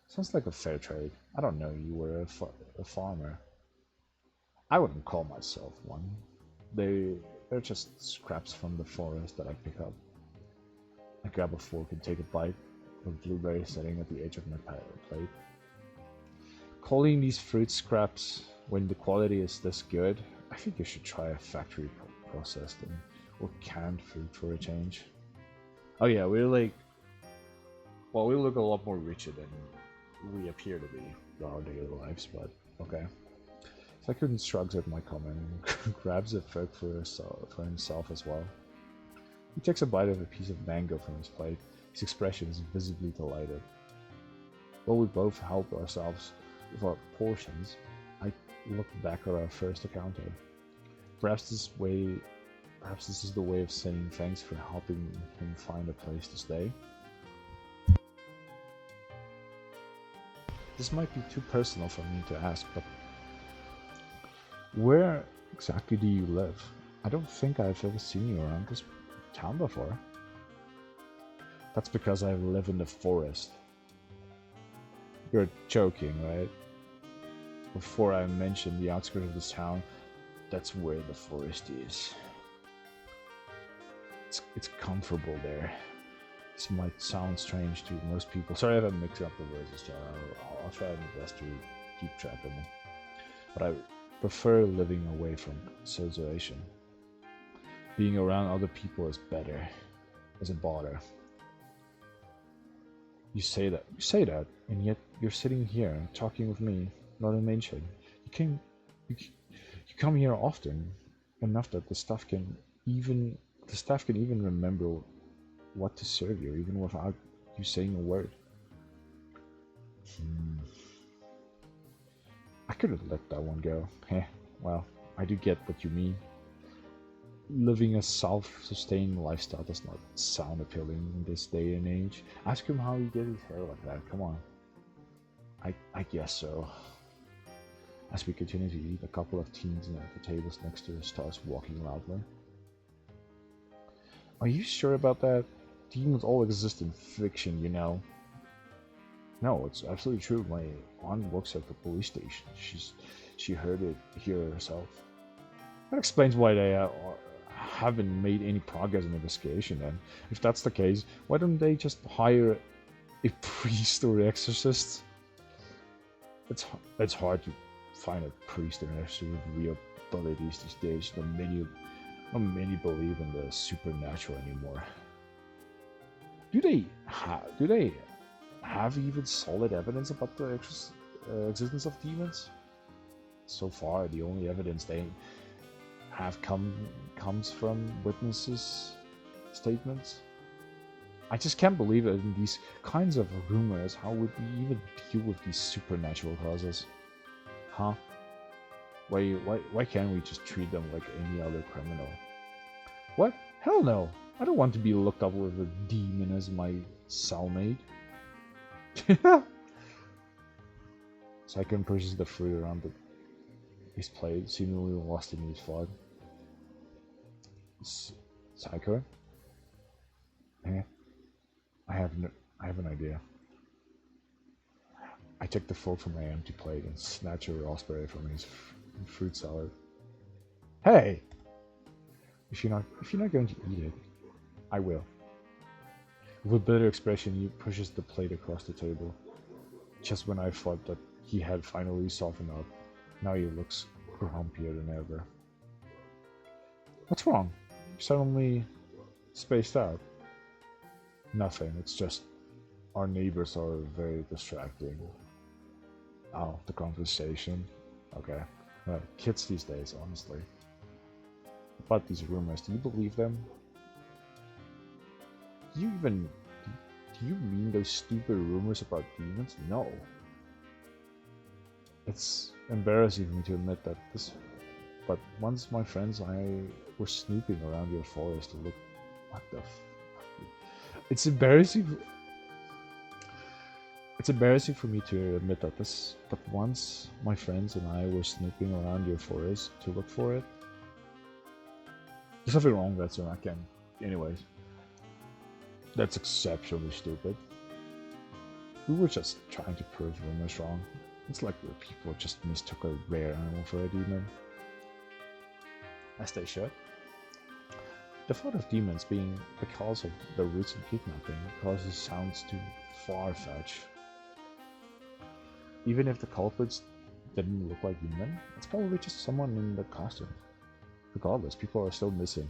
Sounds like a fair trade. I don't know you were a farmer. I wouldn't call myself one. They're just scraps from the forest that I pick up. I grab a fork and take a bite of blueberry sitting at the edge of my plate. Calling these fruit scraps when the quality is this good, I think you should try a factory processed or canned fruit for a change. Oh yeah, we look a lot more richer than we appear to be in our daily lives, but okay. Sakun shrugs at my comment and grabs a fork for himself as well. He takes a bite of a piece of mango from his plate. His expression is visibly delighted. While we both help ourselves with our portions, I look back at our first encounter. Perhaps this is the way of saying thanks for helping him find a place to stay. This might be too personal for me to ask, but where exactly do you live? I don't think I've ever seen you around this town before. That's because I live in the forest. You're joking, right? Before I mentioned the outskirts of this town, that's where the forest is. It's comfortable there. This might sound strange to most people. Sorry if I mix up the words this time. I'll try my best to keep track of them. But I prefer living away from civilization. Being around other people is better. Doesn't bother. You say that, and yet you're sitting here talking with me, not to mention. You come here often, enough that the staff can even remember what to serve you, even without you saying a word. I couldn't let that one go. Well, I do get what you mean. Living a self-sustaining lifestyle does not sound appealing in this day and age. Ask him how he gets his hair like that. Come on. I guess so. As we continue to eat, a couple of teens at the tables next to us starts walking loudly. Are you sure about that? Demons all exist in fiction, you know. No, it's absolutely true. My aunt works at the police station. She heard it here herself. That explains why they haven't made any progress in the investigation then. If that's the case, why don't they just hire a priest or exorcist? It's hard to find a priest or exorcist with real abilities these days. Not many believe in the supernatural anymore. Do they have even solid evidence about the existence of demons? So far, the only evidence they have comes from witnesses' statements. I just can't believe it in these kinds of rumors. How would we even deal with these supernatural causes? Huh? Why can't we just treat them like any other criminal? What? Hell no! I don't want to be looked up with a demon as my cellmate. Psycho pushes the fruit around his plate, seemingly lost in his thought. Psycho? Eh? I have an idea. I take the fork from my empty plate and snatch a raspberry from his fruit salad. Hey! If you're not going to eat it, I will. With a bitter expression, he pushes the plate across the table. Just when I thought that he had finally softened up, now he looks grumpier than ever. What's wrong? You suddenly spaced out. Nothing, it's just our neighbors are very distracting. Oh, the conversation. Okay. Kids these days, honestly. About these rumors, do you believe them? Do you mean those stupid rumors about demons? No. It's embarrassing for me to admit that but once my friends and I were snooping around your forest to look. What the It's embarrassing. It's embarrassing for me to admit that but once my friends and I were snooping around your forest to look for it. There's nothing wrong with that, so I can. Anyways. That's exceptionally stupid. We were just trying to prove rumors wrong. It's like where people just mistook a rare animal for a demon. As they should. The thought of demons being the cause of the roots of kidnapping causes sounds too far-fetched. Even if the culprits didn't look like human, it's probably just someone in the costume. Regardless, people are still missing.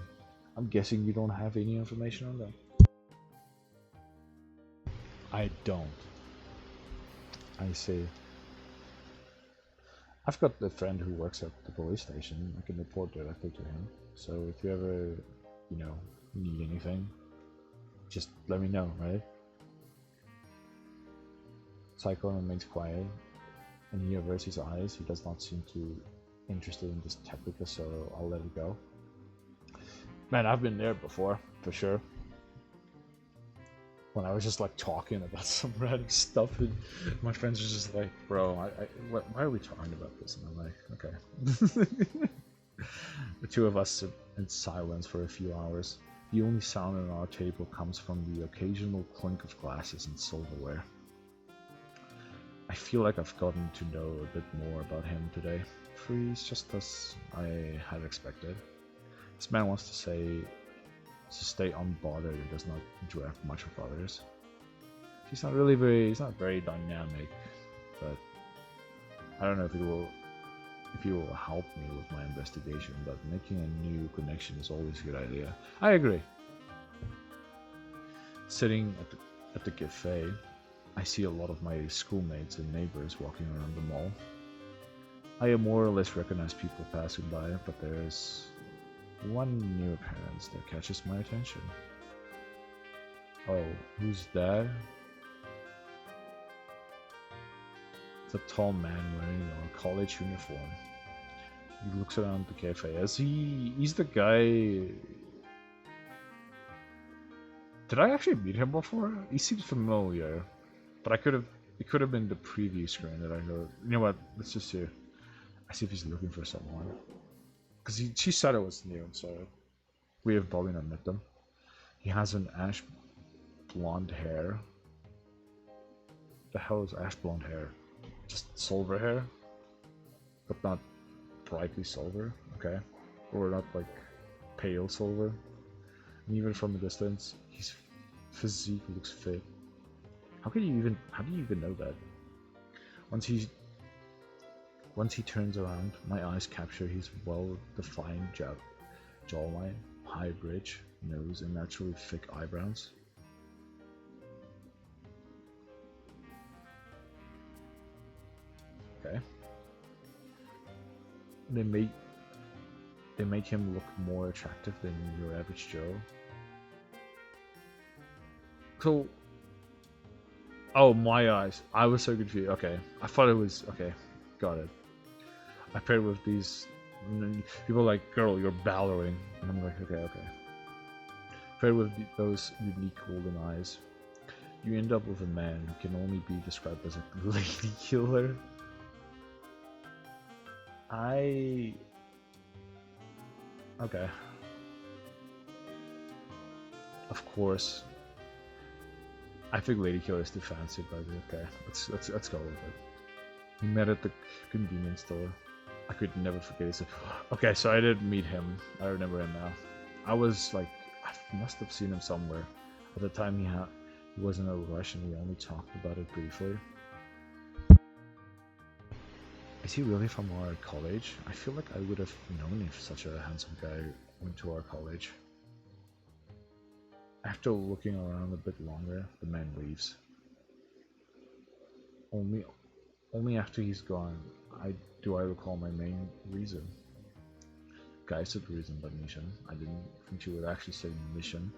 I'm guessing you don't have any information on that. I don't. I see. I've got a friend who works at the police station. I can report directly to him. So if you ever, need anything, just let me know, right? Psycho remains quiet, and he averts his eyes. He does not seem too interested in this topic, so I'll let it go. Man, I've been there before, for sure. When I was just like talking about some random stuff, and my friends were just like, "Bro, why are we talking about this?" And I'm like, "Okay." The two of us sit in silence for a few hours. The only sound on our table comes from the occasional clink of glasses and silverware. I feel like I've gotten to know a bit more about him today. He's just as I had expected. This man wants to stay unbothered and does not interact much with others. He's not very dynamic, but I don't know if he will help me with my investigation, but making a new connection is always a good idea. I agree. Sitting at the cafe, I see a lot of my schoolmates and neighbors walking around the mall. I more or less recognize people passing by, but there's one new appearance that catches my attention. Oh, who's that? It's a tall man wearing a college uniform. He looks around the cafe. He's the guy. Did I actually meet him before? He seems familiar, but it could have been the preview screen that I heard. You know what? Let's just see. I see if he's looking for someone. Because she said it was new, so we have probably not met them. He has an ash blonde hair. The hell is ash blonde hair? Just silver hair, but not brightly silver. Okay, or not like pale silver. And even from a distance, his physique looks fit. How do you even know that? Once he turns around, my eyes capture his well-defined jawline, high bridge, nose, and naturally thick eyebrows. Okay. They make him look more attractive than your average Joe. So, oh, my eyes. I was so confused. Okay. I thought it was, okay. Got it. I paired with these, people like, girl, you're ballowing. And I'm like, okay. Paired with those unique golden eyes, you end up with a man who can only be described as a lady killer. Okay. Of course. I think lady killer is too fancy, but okay. Let's go with it. We met at the convenience store. I could never forget his. Okay, so I did meet him. I remember him now. I was like, I must have seen him somewhere. At the time, he was in a rush, and we only talked about it briefly. Is he really from our college? I feel like I would have known if such a handsome guy went to our college. After looking around a bit longer, the man leaves. Only after he's gone, do I recall my main reason. Guy said reason, but mission. I didn't think she would actually say mission.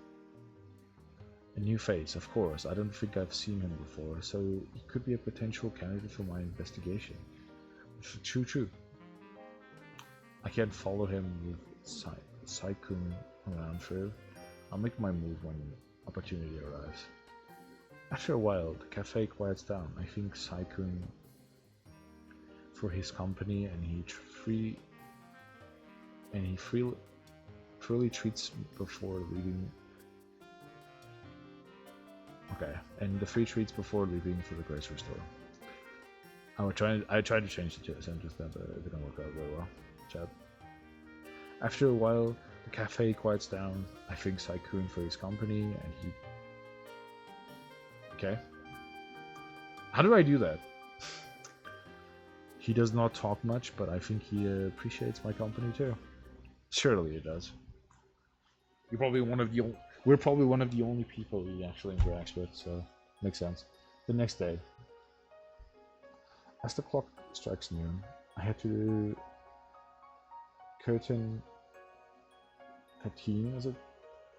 A new face, of course. I don't think I've seen him before, so he could be a potential candidate for my investigation. True. I can't follow him with Saikun around through. I'll make my move when opportunity arrives. After a while, the cafe quiets down. I think Saikun for his company, and he freely treats before leaving. Okay, and the free treats before leaving for the grocery store. I tried to change the sentence, but it didn't work out very well. Chat. After a while, the cafe quiets down. I think Saikun for his company, and he. Okay. How do I do that? He does not talk much, but I think he appreciates my company too. Surely he does. We're probably one of the only people he actually interacts with, so makes sense. The next day, as the clock strikes noon, I had to curtain canteen. Is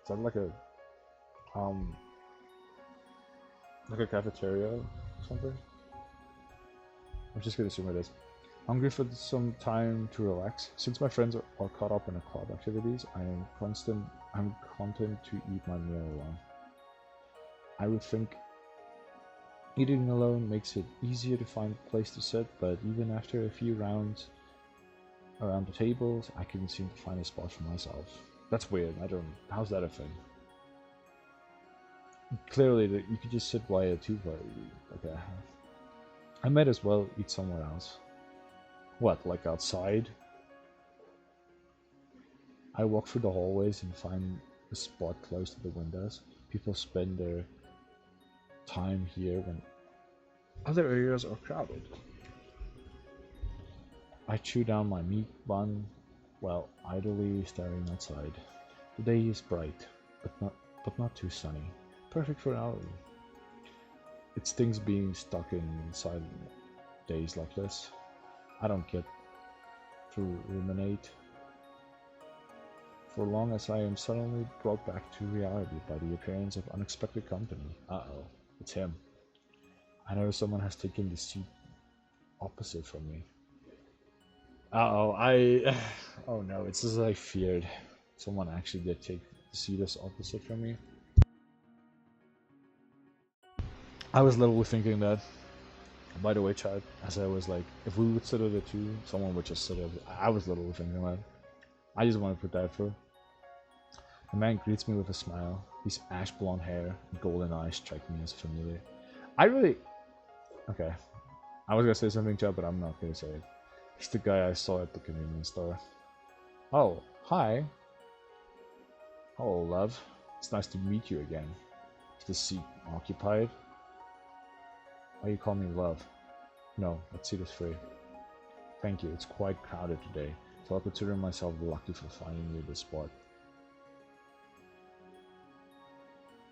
that like a cafeteria or something? I'm just gonna assume it is. Hungry for some time to relax. Since my friends are caught up in the club activities, I'm content to eat my meal alone. I would think eating alone makes it easier to find a place to sit, but even after a few rounds around the tables, I couldn't seem to find a spot for myself. That's weird. How's that a thing? Clearly, you could just sit by a two-player. Okay. I might as well eat somewhere else. What, like outside? I walk through the hallways and find a spot close to the windows. People spend their time here when other areas are crowded. I chew down my meat bun while idly staring outside. The day is bright, but not too sunny. Perfect for an outing. It stings being stuck inside days like this. I don't get to ruminate for long as I am suddenly brought back to reality by the appearance of unexpected company. Uh-oh, it's him. I know someone has taken the seat opposite from me. Uh-oh, oh no, it's as I feared. Someone actually did take the seat as opposite from me. I was literally thinking that. By the way, chat, as I was like, if we would sit at a two, someone would just sit at it. I was literally thinking that. I just want to put that through. The man greets me with a smile. His ash blonde hair and golden eyes strike me as familiar. Okay. I was gonna say something, chat, but I'm not gonna say it. He's the guy I saw at the convenience store. Oh, hi. Hello, love. It's nice to meet you again. Is the seat occupied? Why you call me love? No, that seat is free. Thank you, it's quite crowded today, so I consider myself lucky for finding you this spot.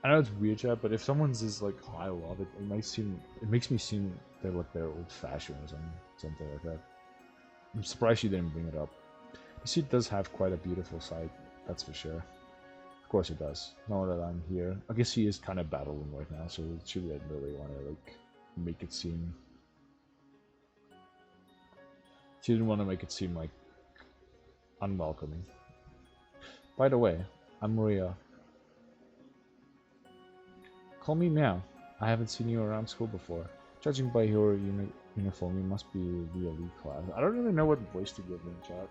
I know it's weird, chat, but if someone's is like, oh, I love it, it makes me seem they're old-fashioned or something like that. I'm surprised she didn't bring it up. The seat does have quite a beautiful sight, that's for sure. course it does. Now that I'm here. I guess he is kind of battling right now, so she didn't really want to like make it seem. She didn't want to make it seem like unwelcoming. By the way, I'm Maria. Call me Meow. I haven't seen you around school before. Judging by your uniform, you must be the elite class. I don't really know what voice to give him, chat.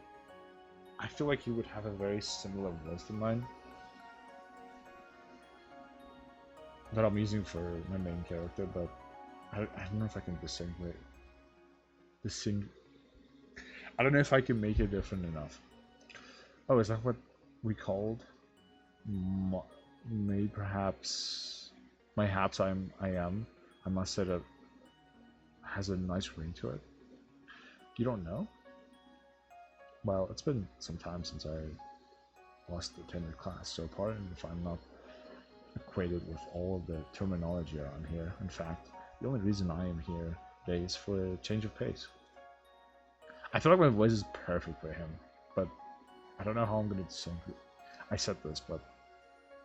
I feel like he would have a very similar voice to mine that I'm using for my main character, but I don't know if I can I don't know if I can make it different enough. Oh, is that what we called? Maybe perhaps my hats I am. I must say that has a nice ring to it. You don't know? Well, it's been some time since I last attended class, so pardon if I'm not acquainted with all of the terminology around here. In fact, the only reason I am here today is for a change of pace. I feel like my voice is perfect for him, but I don't know how I'm gonna sing. I said this, but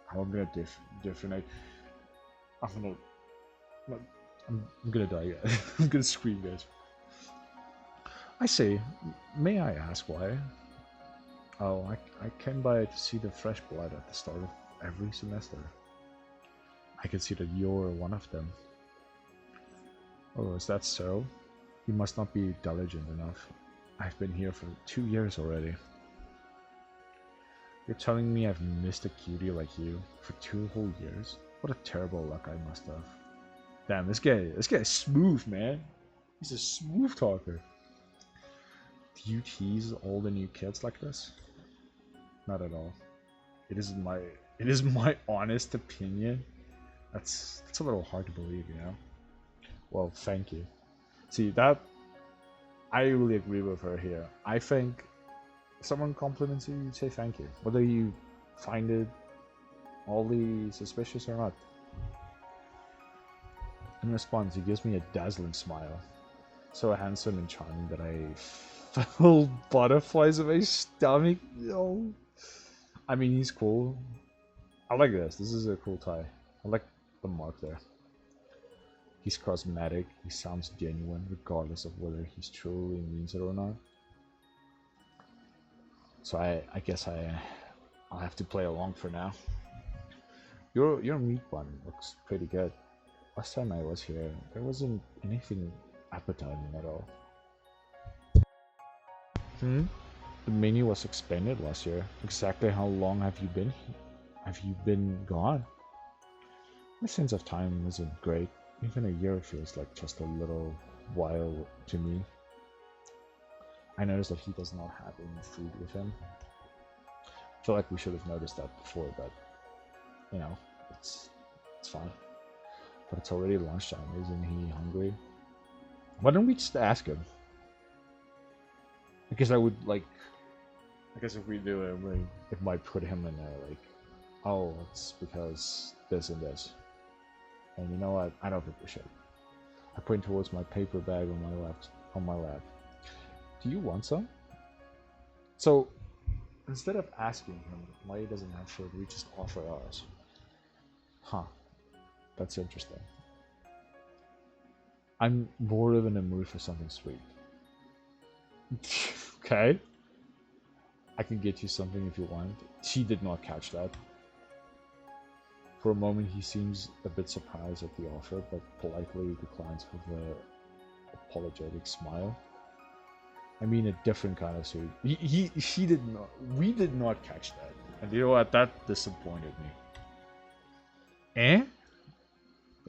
how I'm gonna different. I'm gonna die. I'm gonna scream, guys. I say, may I ask why? Oh, I came by to see the fresh blood at the start of every semester. I can see that you're one of them. Oh, is that so? You must not be diligent enough. I've been here for 2 years already. You're telling me I've missed a cutie like you for 2 whole years? What a terrible luck I must have. Damn, this guy is smooth, man. He's a smooth talker. Do you tease all the new kids like this? Not at all. It is my honest opinion. That's a little hard to believe, you know. Well, thank you. See that I really agree with her here. I think if someone compliments you, you say thank you, whether you find it wholly suspicious or not. In response, he gives me a dazzling smile, so handsome and charming that I felt butterflies in my stomach. No. I mean, he's cool. I like this. This is a cool tie. I like the mark there. He's charismatic. He sounds genuine, regardless of whether he truly means it or not. So I guess I'll have to play along for now. Your meat bun looks pretty good. Last time I was here, there wasn't anything appetizing at all. The menu was expanded last year. Exactly how long have you been? Have you been gone? My sense of time isn't great. Even a year feels like just a little while to me. I noticed that he does not have any food with him. I feel like we should have noticed that before, but you know, it's fine. But it's already lunchtime, isn't he hungry? Why don't we just ask him? Because I guess if we do it, it might put him in there like, oh, it's because this and this. And you know what? I don't think we should. I point towards my paper bag on my lap. Do you want some? So instead of asking him why he doesn't have food, we just offer ours. Huh. That's interesting. I'm more in the mood for something sweet. Okay. I can get you something if you want. She did not catch that. For a moment, he seems a bit surprised at the offer, but politely declines with an apologetic smile. I mean, a different kind of sweet. She did not. We did not catch that, and you know what? That disappointed me. Eh?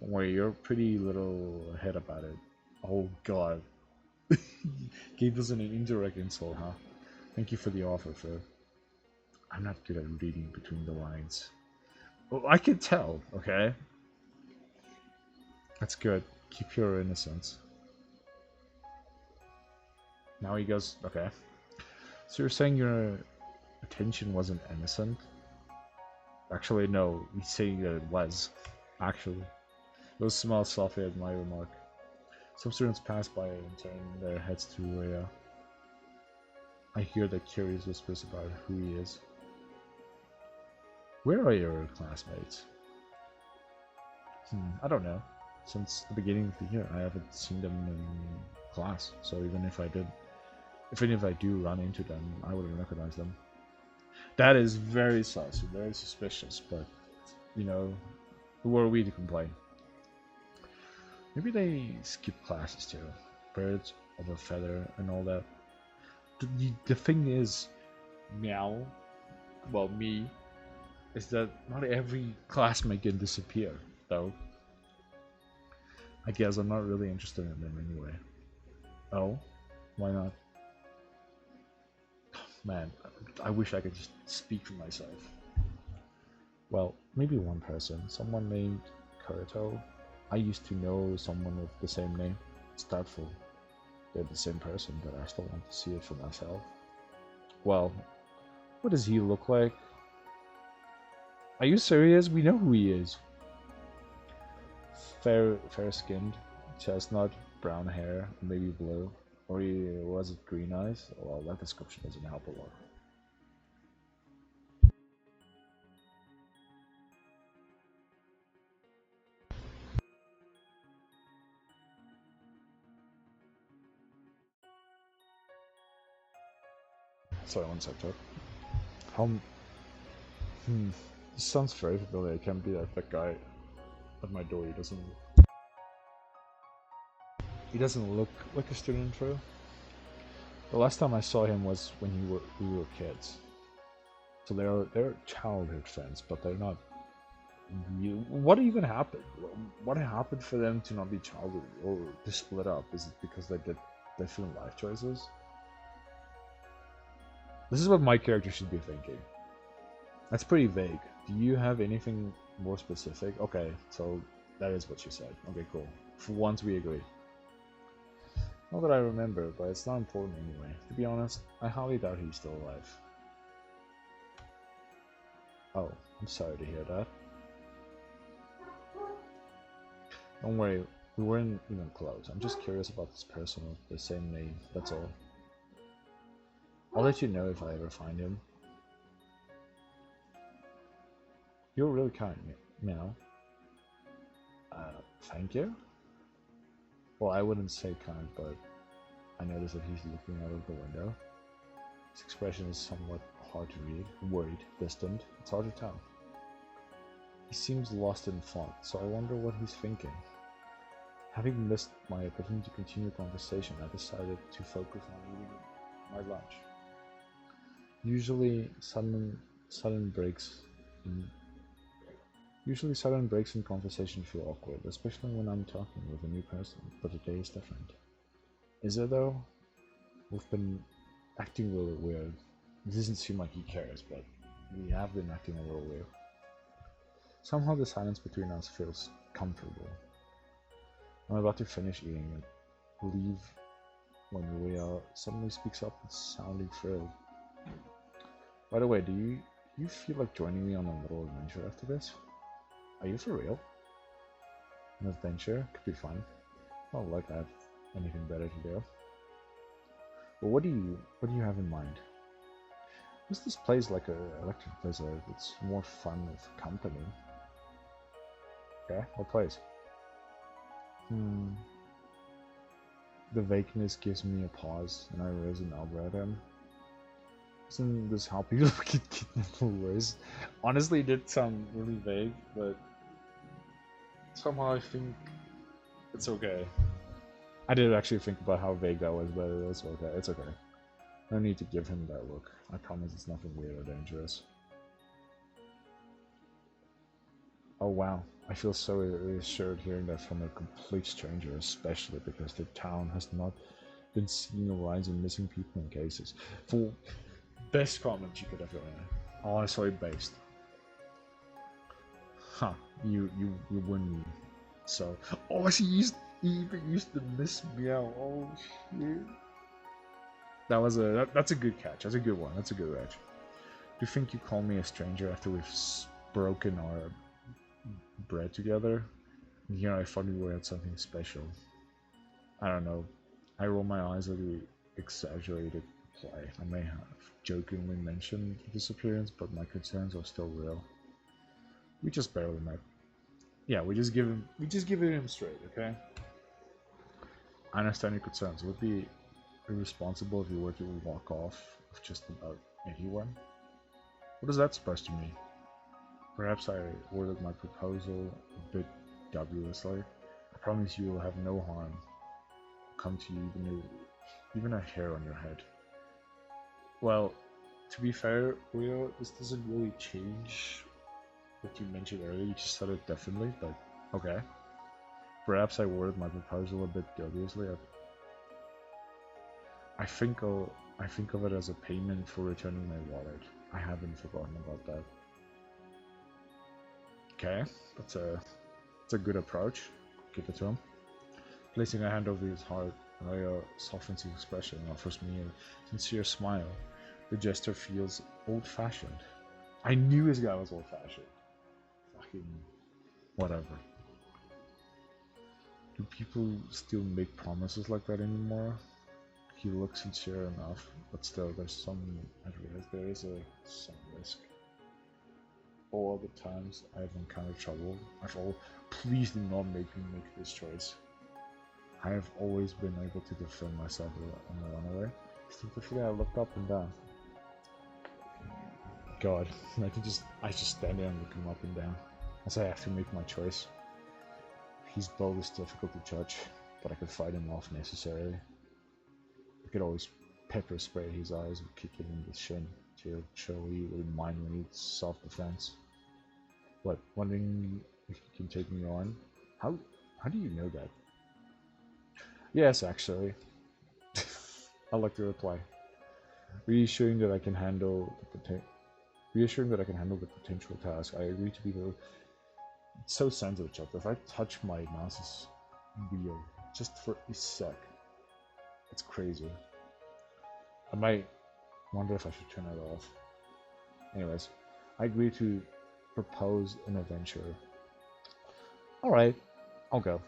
Don't worry, you're pretty little ahead about it. Oh God. Gave us an indirect insult, huh? Thank you for the offer, Phil. I'm not good at reading between the lines. Well, I can tell, okay? That's good. Keep your innocence. Now he goes, okay. So you're saying your attention wasn't innocent? Actually, no. He's saying that it was. Actually. Those small softly at my remark. Some students pass by and turn their heads to Rhea. I hear the curious whispers about who he is. Where are your classmates? I don't know. Since the beginning of the year, I haven't seen them in class. So even if I do run into them, I wouldn't recognize them. That is very sus, very suspicious. But you know, who are we to complain? Maybe they skip classes too. Birds of a feather and all that. The thing is, meow. Well, me is that not every classmate can disappear, though. I guess I'm not really interested in them anyway. Oh, why not? Man, I wish I could just speak for myself. Well, maybe one person, someone named Kurito. I used to know someone with the same name. It's doubtful they're the same person, but I still want to see it for myself. Well, what does he look like? Are you serious? We know who he is. Fair-skinned, chestnut, brown hair, maybe blue, or was it green eyes? Well, that description doesn't help a lot. Sorry, one sector. How? This sounds very familiar. It can be like that guy at my door. He doesn't look like a student, true. The last time I saw him was when we were kids. So they're childhood friends, but they're not. What even happened? What happened for them to not be childhood or to split up? Is it because they did different life choices? This is what my character should be thinking. That's pretty vague. Do you have anything more specific? Okay, so that is what you said. Okay, cool. For once we agree. Not that I remember, but it's not important anyway. To be honest, I highly doubt he's still alive. Oh, I'm sorry to hear that. Don't worry, we weren't even close. I'm just curious about this person with the same name, that's all. I'll let you know if I ever find him. You're really kind, Meow. Thank you? Well, I wouldn't say kind, but I noticed that he's looking out of the window. His expression is somewhat hard to read. Worried, distant, it's hard to tell. He seems lost in thought, so I wonder what he's thinking. Having missed my opportunity to continue conversation, I decided to focus on eating my lunch. Sudden breaks in Usually sudden breaks in conversation feel awkward, especially when I'm talking with a new person, but today is different. Is it though? We've been acting really weird. It doesn't seem like he cares, but we have been acting a little weird. Somehow the silence between us feels comfortable. I'm about to finish eating and leave when Ria suddenly speaks up and sounding thrilled. By the way, do you feel like joining me on a little adventure after this? Are you for real? An adventure could be fun. Not like I have anything better to do. But what do you have in mind? Is this place like a electric blizzard? It's more fun with company. Okay, what place? The vagueness gives me a pause, and I raise an elbow at him. Isn't this how people get kidnapped worse? Honestly, it did sound really vague, but somehow I think it's okay. I did actually think about how vague that was, but it was okay. It's okay. No need to give him that look. I promise it's nothing weird or dangerous. Oh wow, I feel so reassured hearing that from a complete stranger, especially because the town has not been seeing a rise in missing people in cases. For best comment you could ever honestly based. Huh, you win me. So, oh, he even used the miss meow. Oh shit. That's a good catch. That's a good one. That's a good catch. Do you think you call me a stranger after we've broken our bread together? You know, I thought we had something special. I don't know. I roll my eyes at the exaggerated play. I may have jokingly mentioned the disappearance, but my concerns are still real. We just barely met. Yeah, we just give it him straight, okay? I understand your concerns. It would be irresponsible if you were to walk off with just about anyone. What does that supposed to mean? Perhaps I worded my proposal a bit dubiously. I promise you will have no harm come to you, even a hair on your head. Well, to be fair, Rio, this doesn't really change what you mentioned earlier. You just said it differently, but okay. Perhaps I worded my proposal a bit dubiously. I think of it as a payment for returning my wallet. I haven't forgotten about that. Okay, that's a good approach. Give it to him. Placing a hand over his heart, Raya softens his expression and offers me a sincere smile. The gesture feels old-fashioned. I knew this guy was old-fashioned. Fucking whatever. Do people still make promises like that anymore? He looks sincere enough, but still, I realize there is some risk. All the times I've encountered trouble, please do not make me make this choice. I have always been able to defend myself on the runaway. Instinctively, I looked up and down. God, I just stand there and look him up and down, as I have to make my choice. His build is difficult to judge, but I could fight him off necessarily. I could always pepper spray his eyes or kick him in the shin to show he wouldn't mind when it's self-defense. What, wondering if you can take me on? How do you know that? Yes, actually. I like to reply. Reassuring that I can handle the potential task. I agree to be the. It's so sensitive. If I touch my mouse's wheel just for a sec, it's crazy. I might wonder if I should turn it off. Anyways, I agree to propose an adventure. Alright, I'll go.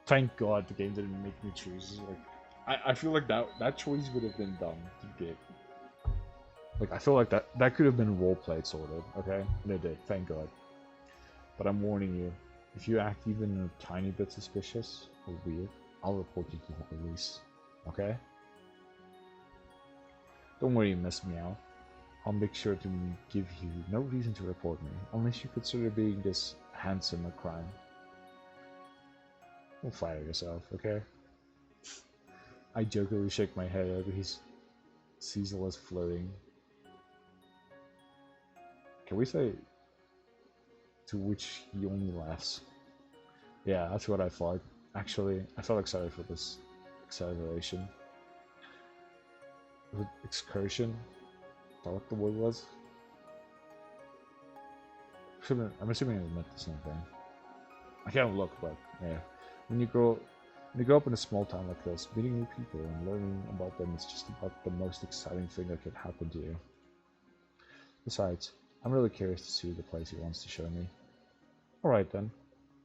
Thank God the game didn't make me choose. Like, I feel like that choice would have been dumb to get. Like, I feel like that could have been roleplayed, sort of, okay? And it did, thank God. But I'm warning you, if you act even a tiny bit suspicious or weird, I'll report you to the police, okay? Don't worry, Miss Meow. I'll make sure to give you no reason to report me, unless you consider being this handsome a crime. Don't fire yourself, okay? I jokingly shake my head over his ceaseless flirting. Can we say to which he only laughs? Yeah, that's what I thought. Actually, I felt excited for this acceleration. Excursion? Is that what the word was? I'm assuming it meant the same thing. I can't look, but yeah. When you grow up in a small town like this, meeting new people and learning about them is just about the most exciting thing that could happen to you. Besides, I'm really curious to see the place he wants to show me. Alright then,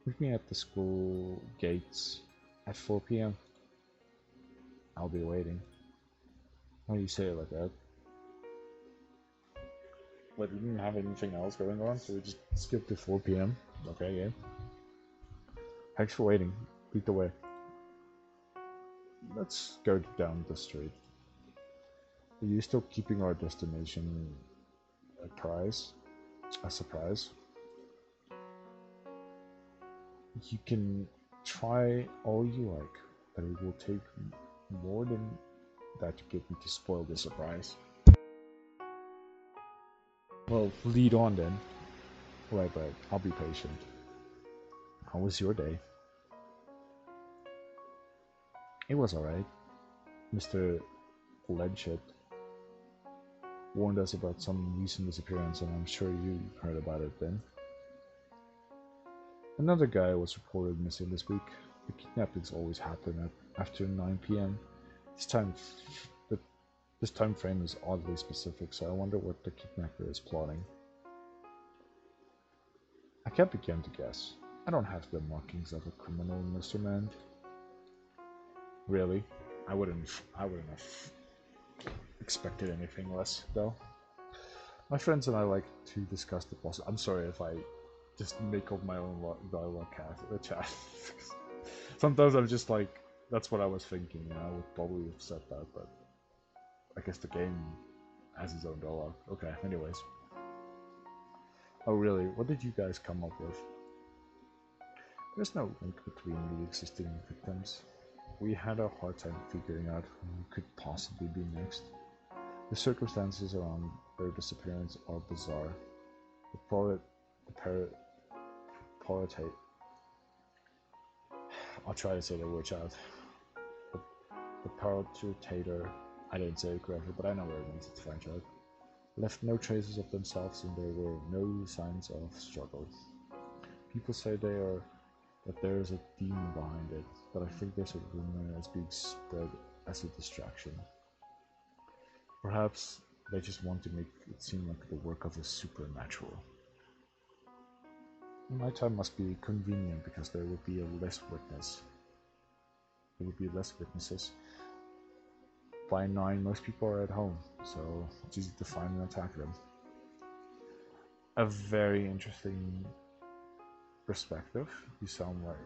meet me at the school gates at 4 p.m. I'll be waiting. Why do you say it like that? Like, we didn't have anything else going on, so we just skipped to 4 p.m. Okay, yeah. Thanks for waiting. Lead the way. Let's go down the street. Are you still keeping our destination a surprise? You can try all you like, but it will take more than that to get me to spoil the surprise. Well, lead on then. Right, I'll be patient. How was your day? It was alright. Mr. Leadship warned us about some recent disappearance, and I'm sure you heard about it then. Another guy was reported missing this week. The kidnappings always happen after 9 p.m. This time frame is oddly specific, so I wonder what the kidnapper is plotting. I can't begin to guess. I don't have the markings of a criminal, Mr. Man. Really? I wouldn't have expected anything less, though. My friends and I like to discuss the possible. I'm sorry if I just make up my own dialogue chat. Sometimes I'm just like, that's what I was thinking. I would probably have said that, but I guess the game has its own dialogue. Okay, anyways. Oh really? What did you guys come up with? There's no link between the existing victims. We had a hard time figuring out who could possibly be next. The circumstances around their disappearance are bizarre. I'll try to say the word out. The parotator, I didn't say it correctly, but I know what it means, it's French, right? Left no traces of themselves and there were no signs of struggle. People say that there is a demon behind it, but I think there's a rumor that's being spread as a distraction. Perhaps they just want to make it seem like the work of a supernatural. Nighttime must be convenient because there would be less witnesses. By 9, most people are at home, so it's easy to find and attack them. A very interesting perspective. You sound like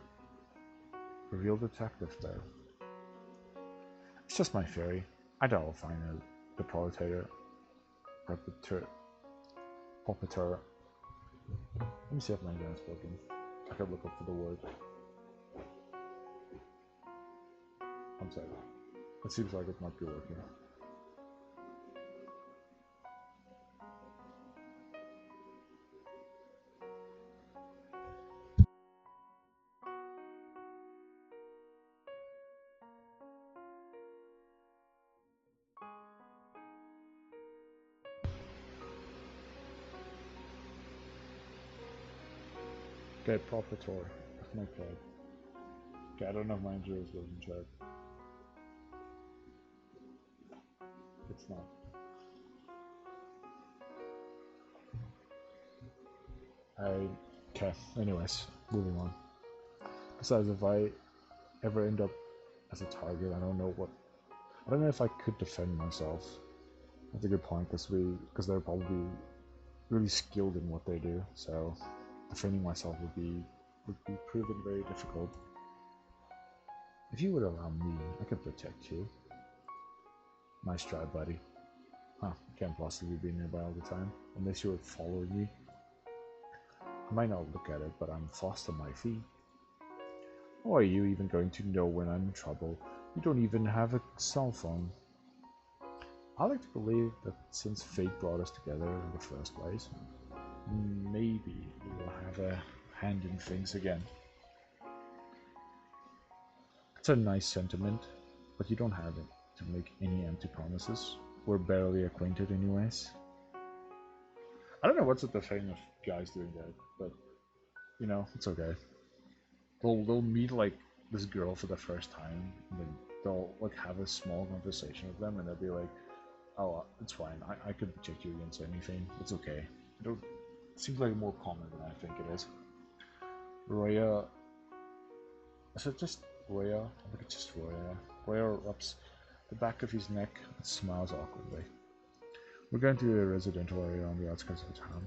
a real detective there. It's just my theory. I doubt I'll find the puppeteer. Let me see if my English is spoken. I can look up for the word. I'm sorry. It seems like it might be working. Okay, proper tour. That's my card. Okay, I don't know if my injury was in check. It's not. Okay, anyways, moving on. Besides, if I ever end up as a target, I don't know if I could defend myself. That's a good point, because they're probably really skilled in what they do, so defending myself would be proven very difficult. If you would allow me, I could protect you. Nice try, buddy. Huh, you can't possibly be nearby all the time, unless you were following me. I might not look at it, but I'm fast on my feet. How are you even going to know when I'm in trouble? You don't even have a cell phone. I like to believe that since fate brought us together in the first place, maybe we will have a hand in things again. It's a nice sentiment, but you don't have it to make any empty promises. We're barely acquainted anyways. I don't know what's at the thing of guys doing that, but you know, it's okay. They'll meet like this girl for the first time, and then they'll like have a small conversation with them, and they'll be like, "Oh, it's fine. I could protect you against anything. It's okay." It seems like more common than I think it is. Roya, is it just Roya? I think it's just Roya. Roya rubs the back of his neck and smiles awkwardly. We're going to a residential area on the outskirts of town.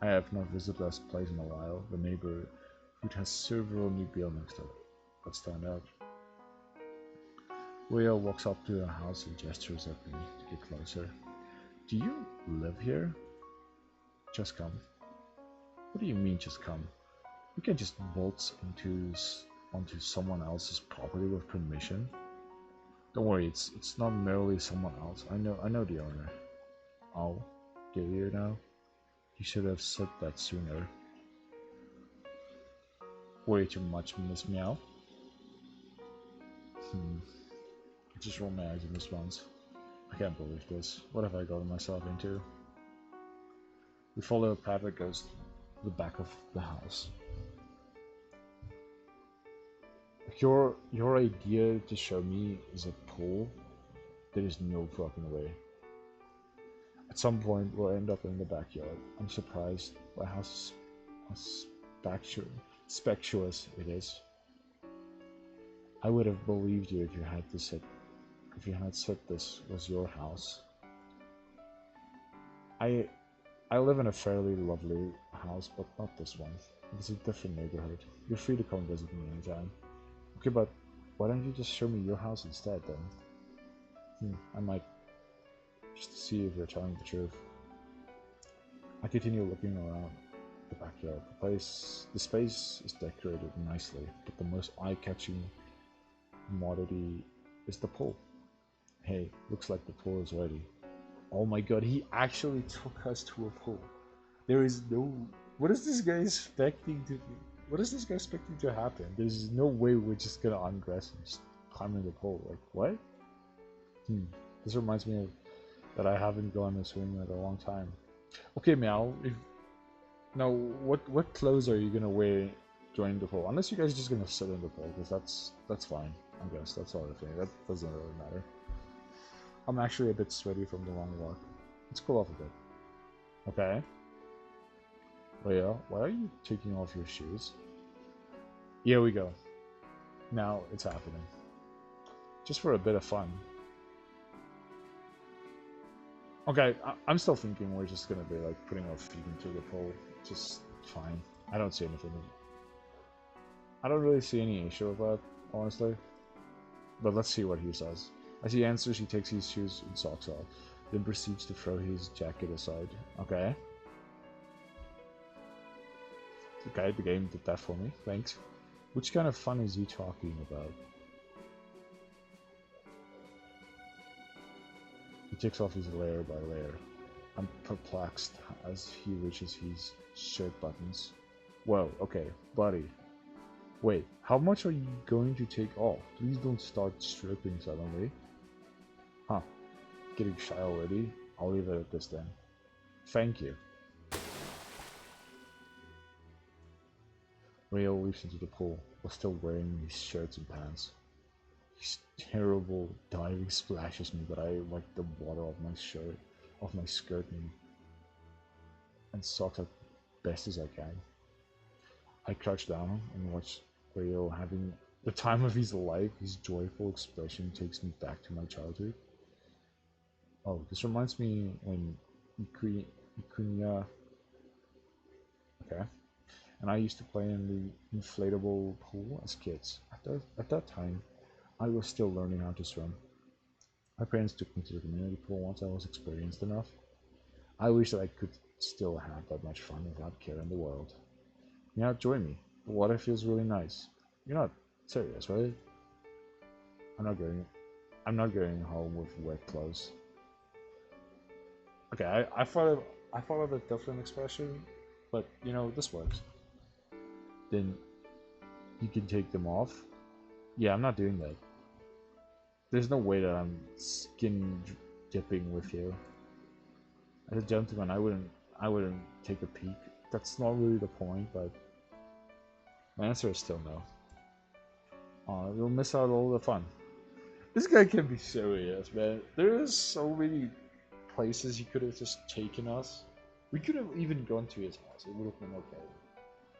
I have not visited this place in a while. The neighborhood has several new buildings that stand out. Roya walks up to the house and gestures at me to get closer. Do you live here? Just come. What do you mean, just come? You can just bolt onto someone else's property with permission. Don't worry, it's not merely someone else. I know the owner. Oh, do you now? You should have said that sooner. Way too much, Miss Meow. I just rolled my eyes in response. I can't believe this. What have I gotten myself into? We follow a path that goes to the back of the house. Your idea to show me is a pool? There is no fucking way. At some point, we'll end up in the backyard. I'm surprised by how spectacular it is. I would have believed you if you had said this was your house. I live in a fairly lovely house, but not this one. It's a different neighborhood. You're free to come visit me anytime. Okay, but why don't you just show me your house instead then? I might, just to see if you're telling the truth. I continue looking around the backyard. The space is decorated nicely, but the most eye-catching commodity is the pool. Hey, looks like the pool is ready. Oh my god, he actually took us to a pool. There is no... What is this guy expecting to... What is this guy expecting to happen? There's no way we're just gonna undress and just climb in the pool. Like, what? This reminds me of that I haven't gone to swim in a long time. Okay, Meow. Now, what clothes are you gonna wear during the pool? Unless you guys are just gonna sit in the pool, because that's fine. I guess that's all I think. That doesn't really matter. I'm actually a bit sweaty from the long walk. Let's cool off a bit. Okay. Leia, why are you taking off your shoes? Here we go. Now it's happening. Just for a bit of fun. Okay, I'm still thinking we're just gonna be like putting our feet into the pool. Just fine. I don't see anything. I don't really see any issue with that, honestly. But let's see what he says. As he answers, he takes his shoes and socks off, then proceeds to throw his jacket aside. Okay. Okay, the game did that for me. Thanks. Which kind of fun is he talking about? He takes off his layer by layer. I'm perplexed as he reaches his shirt buttons. Whoa, okay, buddy. Wait, how much are you going to take off? Please don't start stripping suddenly. Huh. Getting shy already? I'll leave it at this then. Thank you. Rio leaps into the pool, while still wearing his shirts and pants. His terrible diving splashes me, but I wipe the water off my skirt and socks as best as I can. I crouch down and watch Rio having the time of his life. His joyful expression takes me back to my childhood. Oh, this reminds me when Ikunya... Okay. And I used to play in the inflatable pool as kids. At that time, I was still learning how to swim. My parents took me to the community pool once I was experienced enough. I wish that I could still have that much fun without care in the world. Now join me. The water feels really nice. You're not serious, right? I'm not going home with wet clothes. Okay, I thought of a different expression, but you know, this works. Then you can take them off. Yeah, I'm not doing that. There's no way that I'm skin dipping with you. As a gentleman, I wouldn't take a peek. That's not really the point, but my answer is still no. You'll miss out all the fun. This guy can be serious, man. There is so many places he could have just taken us. We could have even gone to his house. It would have been okay.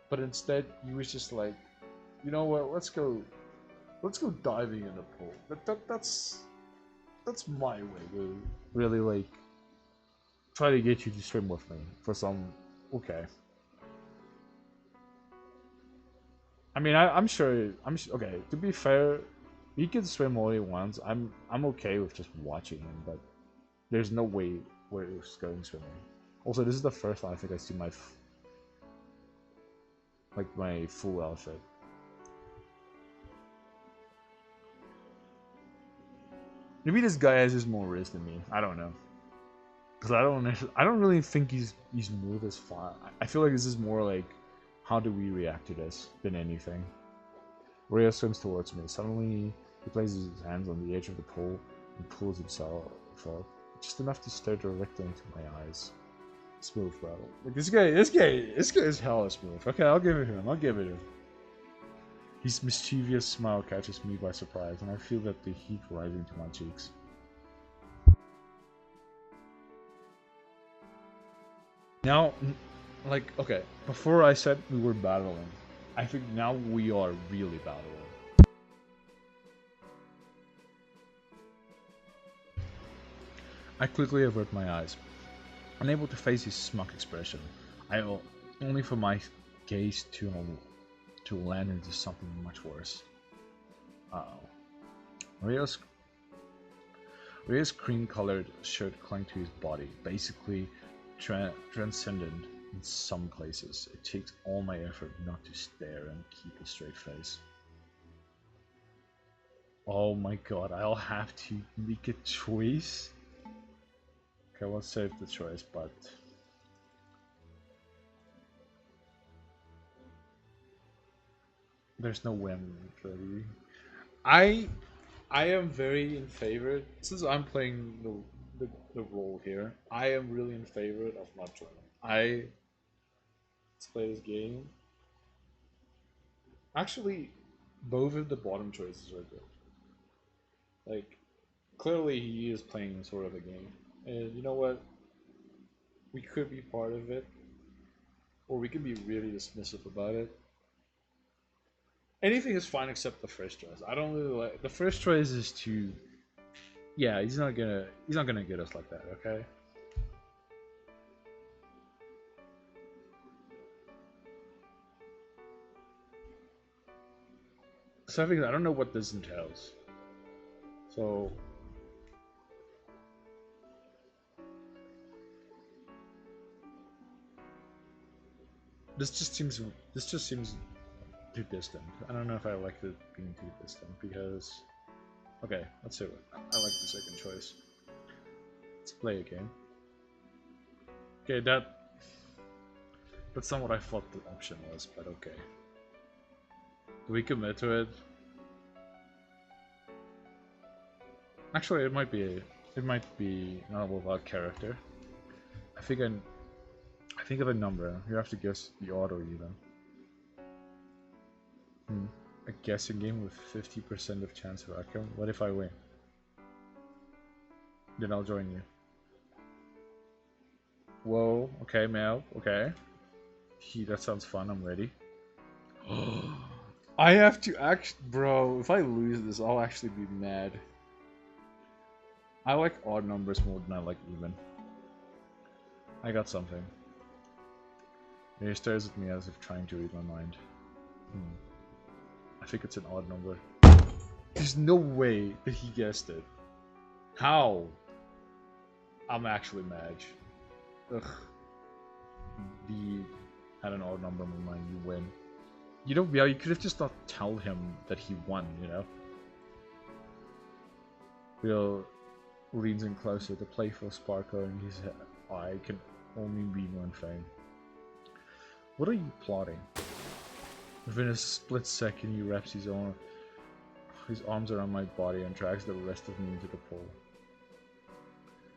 But instead, he was just like, you know what? Let's go diving in the pool. That's my way to really like try to get you to swim with me for some. Okay. I mean, I'm sure. Okay. To be fair, he can swim all he wants. I'm okay with just watching him, but there's no way we're going swimming. Also, this is the first time I think I see my full outfit. Maybe this guy has just more risk than me. I don't know. Because I don't really think he's moved as far. I feel like this is more like, how do we react to this than anything. Rhea swims towards me. Suddenly, he places his hands on the edge of the pool and pulls himself up, just enough to stare directly into my eyes. Smooth battle. Like this guy is hella smooth. Okay, I'll give it to him. His mischievous smile catches me by surprise, and I feel that the heat rising to my cheeks. Now, like, okay, before I said we were battling, I think now we are really battling. I quickly avert my eyes. Unable to face his smug expression, I only for my gaze to land into something much worse. Uh-oh. Rio's cream-colored shirt clung to his body, basically transcendent in some places. It takes all my effort not to stare and keep a straight face. Oh my god, I'll have to make a choice? Okay, we'll save the choice, but... there's no win, really. I am very in favor, since I'm playing the role here, I am really in favor of not joining. Let's play this game. Actually, both of the bottom choices are good. Like, clearly he is playing sort of a game. And you know what? We could be part of it, or we could be really dismissive about it. Anything is fine except the first choice. I don't really like the first choice is to yeah, he's not gonna get us like that, okay? So I don't know what this entails. So this just seems too distant. I don't know if I like it being too distant because okay, let's do it. I like the second choice. Let's play a game. Okay, that's not what I thought the option was, but okay. Do we commit to it? Actually, it might be not without character. I think of a number. You have to guess the order even. A guessing game with 50% of chance of outcome. What if I win? Then I'll join you. Whoa. Okay, Mel. Okay. That sounds fun. I'm ready. I have to act, bro. If I lose this, I'll actually be mad. I like odd numbers more than I like even. I got something. He stares at me as if trying to read my mind. I think it's an odd number. There's no way that he guessed it. How? I'm actually mad. Ugh. He had an odd number in my mind. You win. You know, yeah, you could have just not told him that he won, you know? Bill leans in closer, the playful sparkle in his eye can only mean one thing. What are you plotting? Within a split second, he wraps his arms around my body and drags the rest of me into the pool.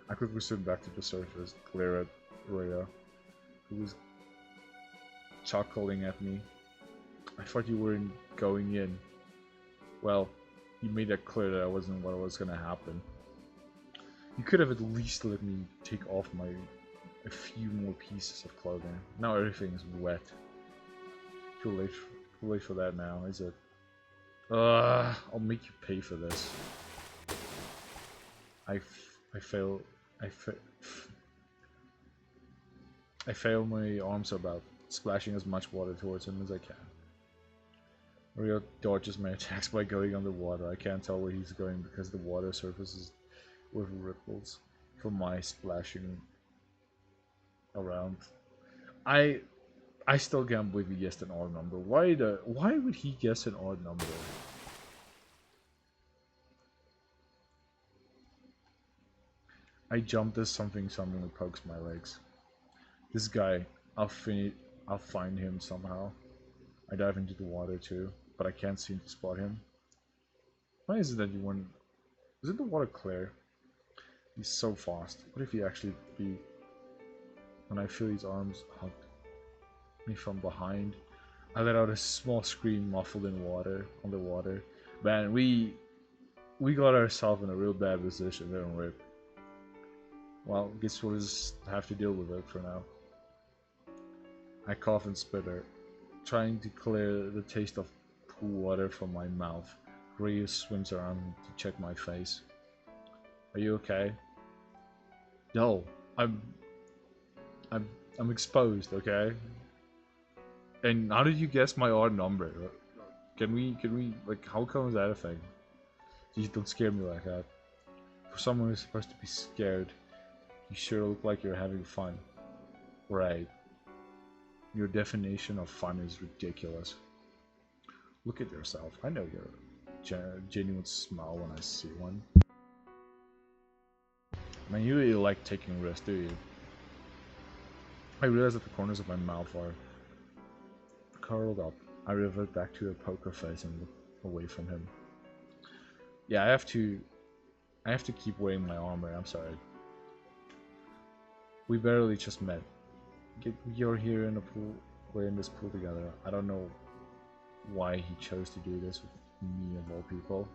I quickly swim back to the surface, glare at Rhea, who was chuckling at me. I thought you weren't going in. Well, you made that clear that I wasn't what was gonna happen. You could have at least let me take off a few more pieces of clothing. Now everything is wet. Too late for that now, is it? I'll make you pay for this. I fail my arms about, splashing as much water towards him as I can. Rio dodges my attacks by going underwater. I can't tell where he's going because the water surfaces with ripples from my splashing around. I still can't believe he guessed an odd number. Why would he guess an odd number? I jumped as something suddenly pokes my legs. This guy, I'll find him somehow. I dive into the water too, but I can't seem to spot him. Why is it that you weren't... Isn't the water clear? He's so fast. What if he actually be... When I feel his arms hug me from behind, I let out a small scream muffled in underwater. Man, we got ourselves in a real bad position, didn't we? Well, guess we'll just have to deal with it for now. I cough and spitter, trying to clear the taste of pool water from my mouth. Rhea swims around to check my face. Are you okay? No, I'm exposed, okay? And how did you guess my odd number? Can we, like, how come is that a thing? Jeez, don't scare me like that. For someone who's supposed to be scared, you sure look like you're having fun. Right. Your definition of fun is ridiculous. Look at yourself. I know you're a genuine smile when I see one. Man, you really like taking risks, do you? I realize that the corners of my mouth are curled up. I revert back to a poker face and look away from him. Yeah, I have to keep wearing my armor. I'm sorry. We barely just met. You're here in the pool. We're in this pool together. I don't know why he chose to do this with me of all people.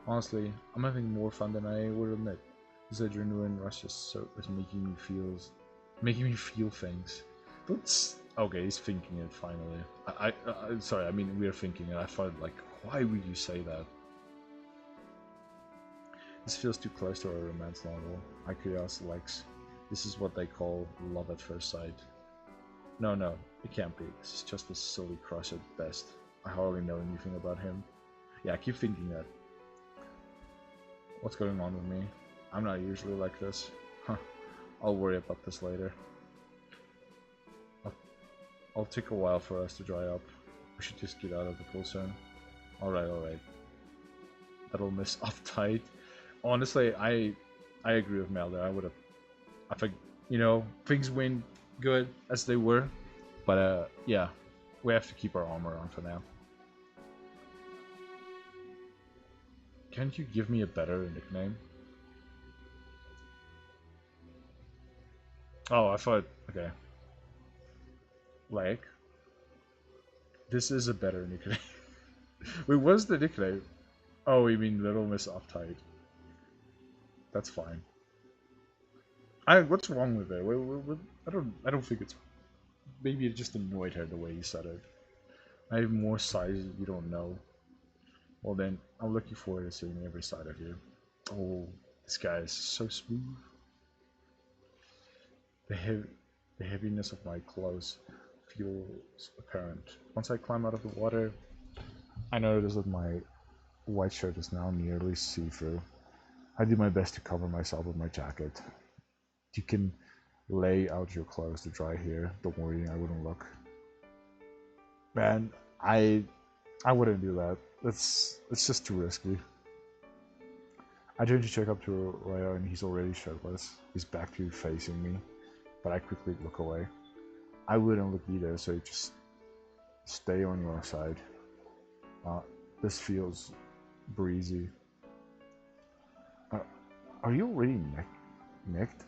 Honestly, I'm having more fun than I would admit. This adrenaline rush is making me feel things. Okay, he's thinking it finally. Sorry, I mean we're thinking it. I thought, like, why would you say that? This feels too close to our romance novel. I curious likes. This is what they call love at first sight. No, it can't be. This is just a silly crush at best. I hardly know anything about him. Yeah, I keep thinking that. What's going on with me? I'm not usually like this. Huh. I'll worry about this later. I'll take a while for us to dry up. We should just get out of the pool soon. Alright. That'll miss uptight. Honestly, I agree with Mel there. I think, things went good as they were. But yeah, we have to keep our armor on for now. Can't you give me a better nickname? Oh, I thought, okay. Like, this is a better nickname. Wait, what's the nickname? Oh, you mean Little Miss Uptight. That's fine. What's wrong with it? I don't think it's. Maybe it just annoyed her the way you said it. I have more sides you don't know. Well then, I'm looking forward to seeing every side of you. Oh, this guy is so smooth. The heaviness of my clothes feels apparent. Once I climb out of the water, I notice that my white shirt is now nearly see-through. I do my best to cover myself with my jacket. You can lay out your clothes to dry here. Don't worry, I wouldn't look. Man, I wouldn't do that. It's just too risky. I turn to check up to Raya and he's already shirtless. He's back to facing me, but I quickly look away. I wouldn't look either, so just stay on your side. This feels breezy. Are you already necked?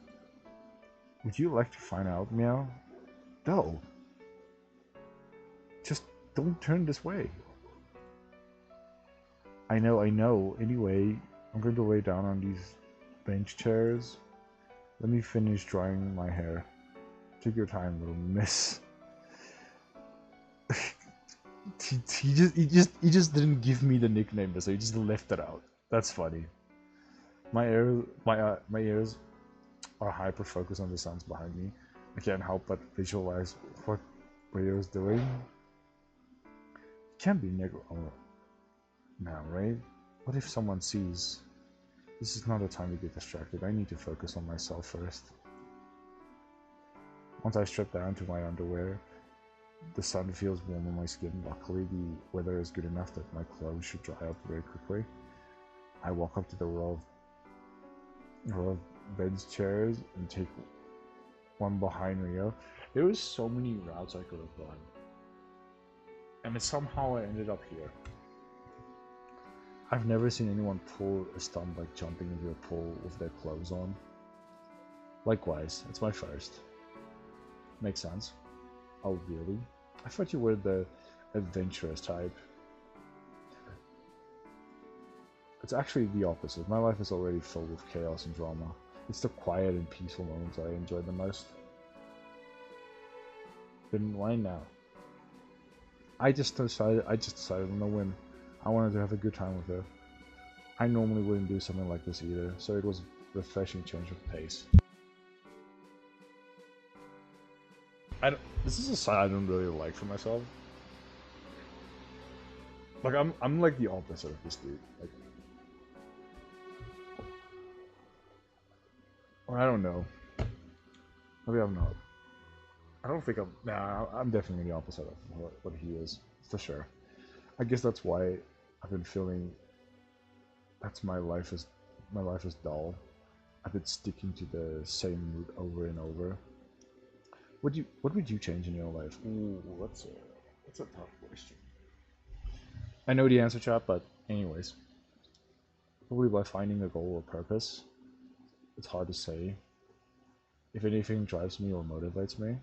Would you like to find out, Meow? No. Just don't turn this way. I know. Anyway, I'm going to lay down on these bench chairs. Let me finish drying my hair. Take your time, little miss. he just didn't give me the nickname, so he just left it out. That's funny. My ears are hyper focused on the sounds behind me. I can't help but visualize what Rayo's doing. It can't be Negro now, right? What if someone sees? This is not a time to get distracted. I need to focus on myself first. Once I strip down to my underwear, the sun feels warm on my skin. Luckily, the weather is good enough that my clothes should dry up very quickly. I walk up to the row of bench chairs and take one behind Rio. There was so many routes I could have gone, and somehow I ended up here. I've never seen anyone pull a stunt like jumping into a pool with their clothes on. Likewise, it's my first. Makes sense. Oh really? I thought you were the adventurous type. It's actually the opposite. My life is already filled with chaos and drama. It's the quiet and peaceful moments I enjoy the most. Then why now? I just decided on a whim. I wanted to have a good time with her. I normally wouldn't do something like this either, so it was a refreshing change of pace. This is a sign I don't really like for myself. Like I'm like the opposite of this dude. Like, or I don't know. Maybe I'm not. I don't think I'm. Nah, I'm definitely the opposite of what he is for sure. I guess that's why I've been feeling that's my life is dull. I've been sticking to the same route over and over. What would you change in your life? Ooh, that's a tough question. I know the answer, chat, but anyways, probably by finding a goal or purpose. It's hard to say. If anything drives me or motivates me,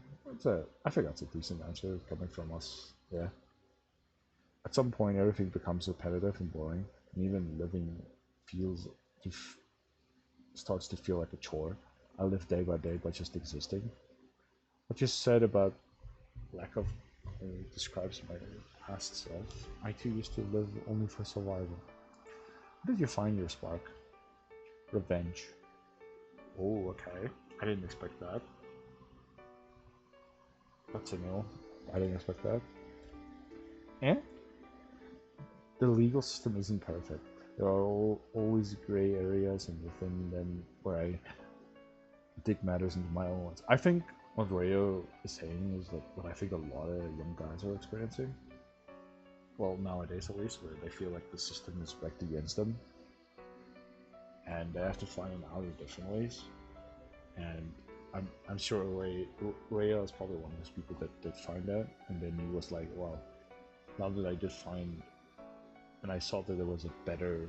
I think that's a decent answer coming from us. Yeah. At some point, everything becomes repetitive and boring, and even living feels to starts to feel like a chore. I live day by day by just existing. What you said about lack of describes my past self. I too used to live only for survival. How did you find your spark? Revenge. Oh, okay. I didn't expect that. That's a no. I didn't expect that. Eh? The legal system isn't perfect. There are always gray areas, and within them where I dig matters into my own ones. I think what Rayo is saying is that what I think a lot of young guys are experiencing. Well, nowadays at least, where they feel like the system is backed against them, and they have to find it out in different ways. And I'm sure Rayo is probably one of those people that did find that, and then he was like, well, now that I did find, and I saw that there was a better,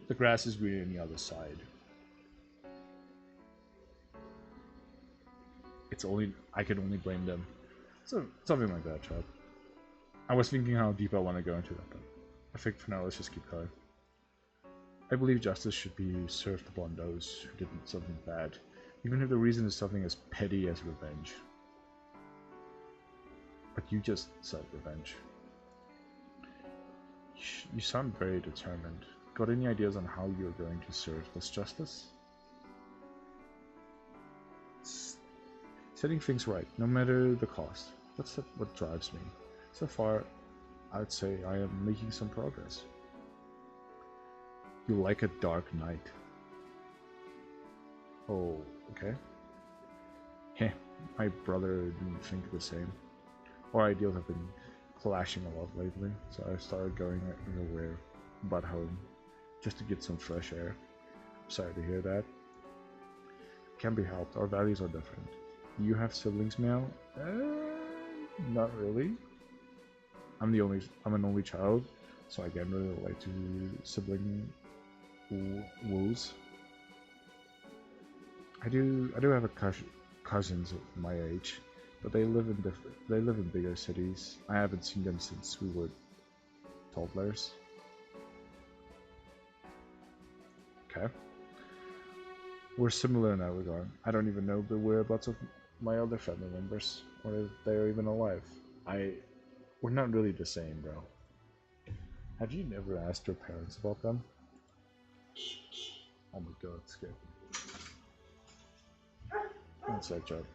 the grass is greener on the other side. It's only I can only blame them. So something like that, Chad. I was thinking how deep I want to go into that, but I think for now let's just keep going. I believe justice should be served upon those who did something bad, even if the reason is something as petty as revenge. But you just said revenge. You sound very determined. Got any ideas on how you're going to serve this justice? Setting things right, no matter the cost. That's what drives me. So far, I'd say I am making some progress. You like a dark night. Oh, okay. Heh, my brother didn't think the same. Our ideals have been clashing a lot lately, so I started going everywhere but home, just to get some fresh air. Sorry to hear that. Can't be helped, our values are different. Do you have siblings, Meow? Not really. I'm an only child, so I can't really relate to sibling woes. I do have cousins of my age, but they live in bigger cities. I haven't seen them since we were toddlers. Okay. We're similar in that regard. I don't even know the whereabouts of my other family members, or if they're even alive. We're not really the same, bro. Have you never asked your parents about them? Oh my god, it's good. That's that joke.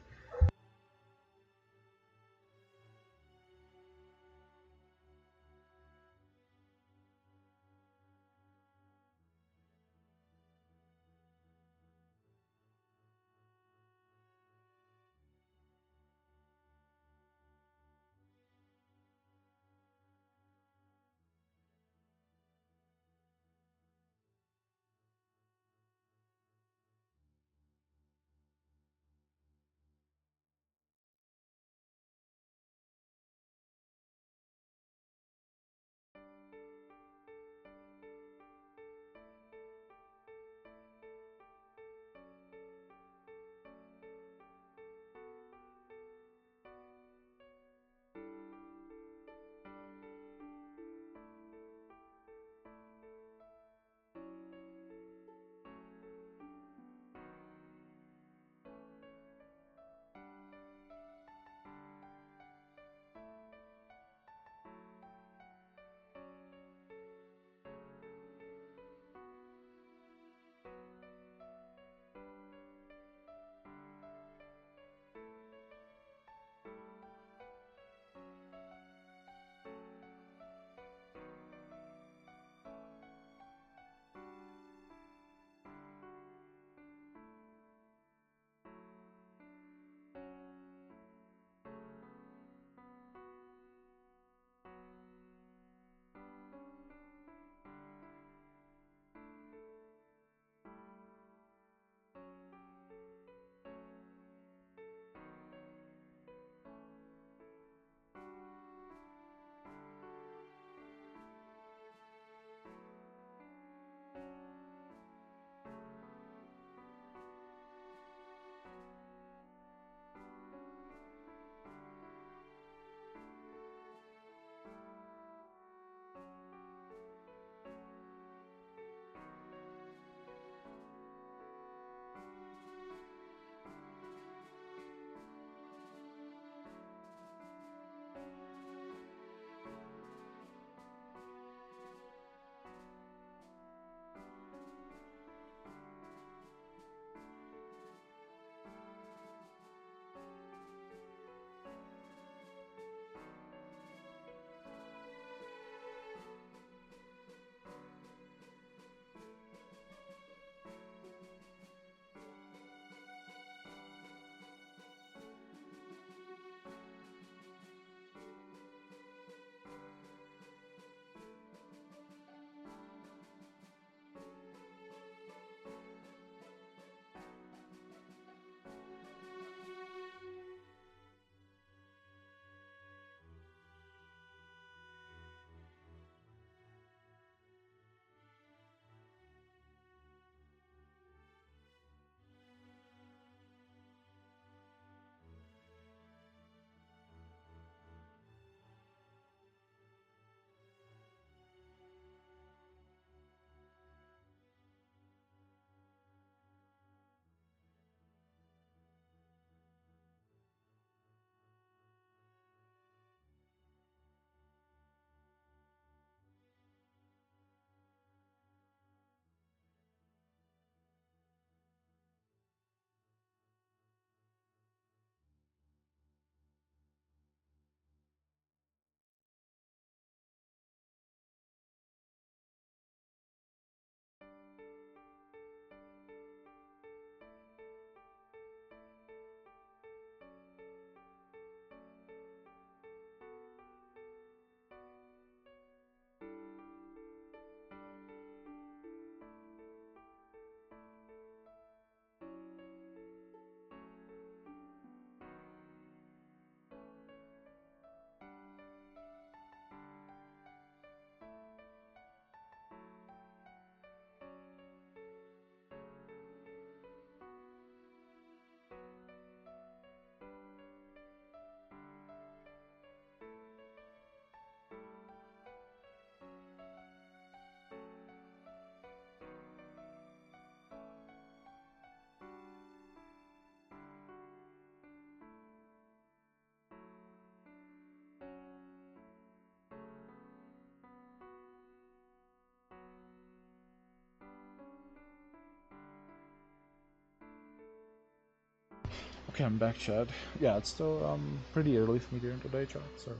Okay, I'm back, Chad. Yeah, it's still pretty early for me during the day, Chad. So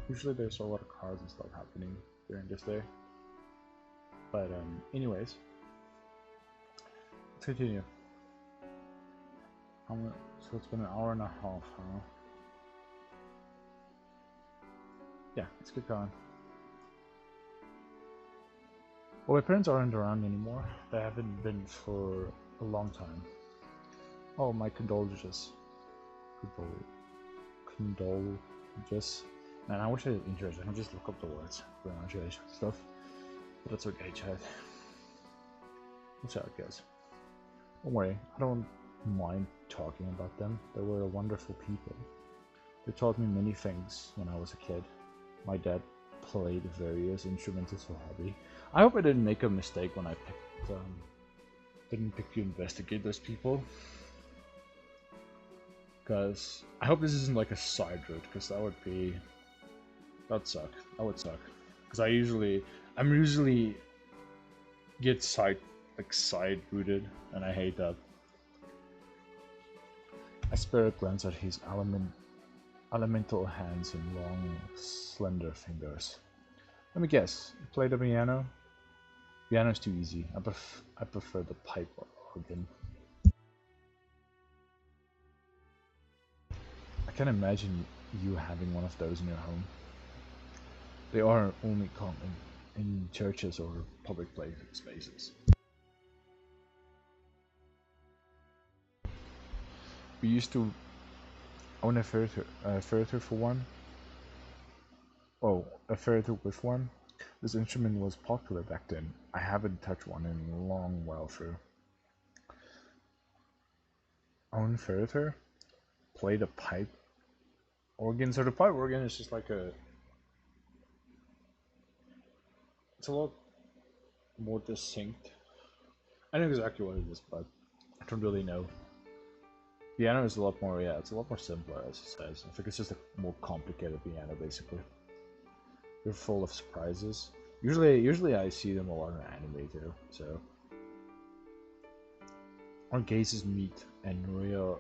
usually there's a lot of cards and stuff happening during this day. But anyways, let's continue. So it's been an hour and a half, huh? Yeah, let's get going. Well, my parents aren't around anymore. They haven't been for a long time. Oh, my condolences. Condolences. Man, I wish I did intros. I can just look up the words, pronunciation stuff. But that's okay, Chad. That's how it goes. Don't worry, I don't mind talking about them. They were wonderful people. They taught me many things when I was a kid. My dad played various instruments as a hobby. I hope I didn't make a mistake when I didn't pick to investigate those people. Because I hope this isn't like a side route, because that'd suck. That would suck. Because I'm usually get side rooted, and I hate that. I spare a glance at his elemental hands and long, slender fingers. Let me guess, you play the piano? Piano's too easy. I prefer the pipe or organ. I can imagine you having one of those in your home. They are only common in churches or public spaces. We used to own a further for one. Oh, a further with one. This instrument was popular back then. I haven't touched one in a long while through. Own further? Play the pipe organ. So the pipe organ is just like it's a lot more distinct. I know exactly what it is, but I don't really know. Piano is a lot more, yeah, it's a lot more simpler, as it says. I think it's just a more complicated piano, basically. They're full of surprises. Usually I see them a lot in anime too, so. Our gazes meet, and Maria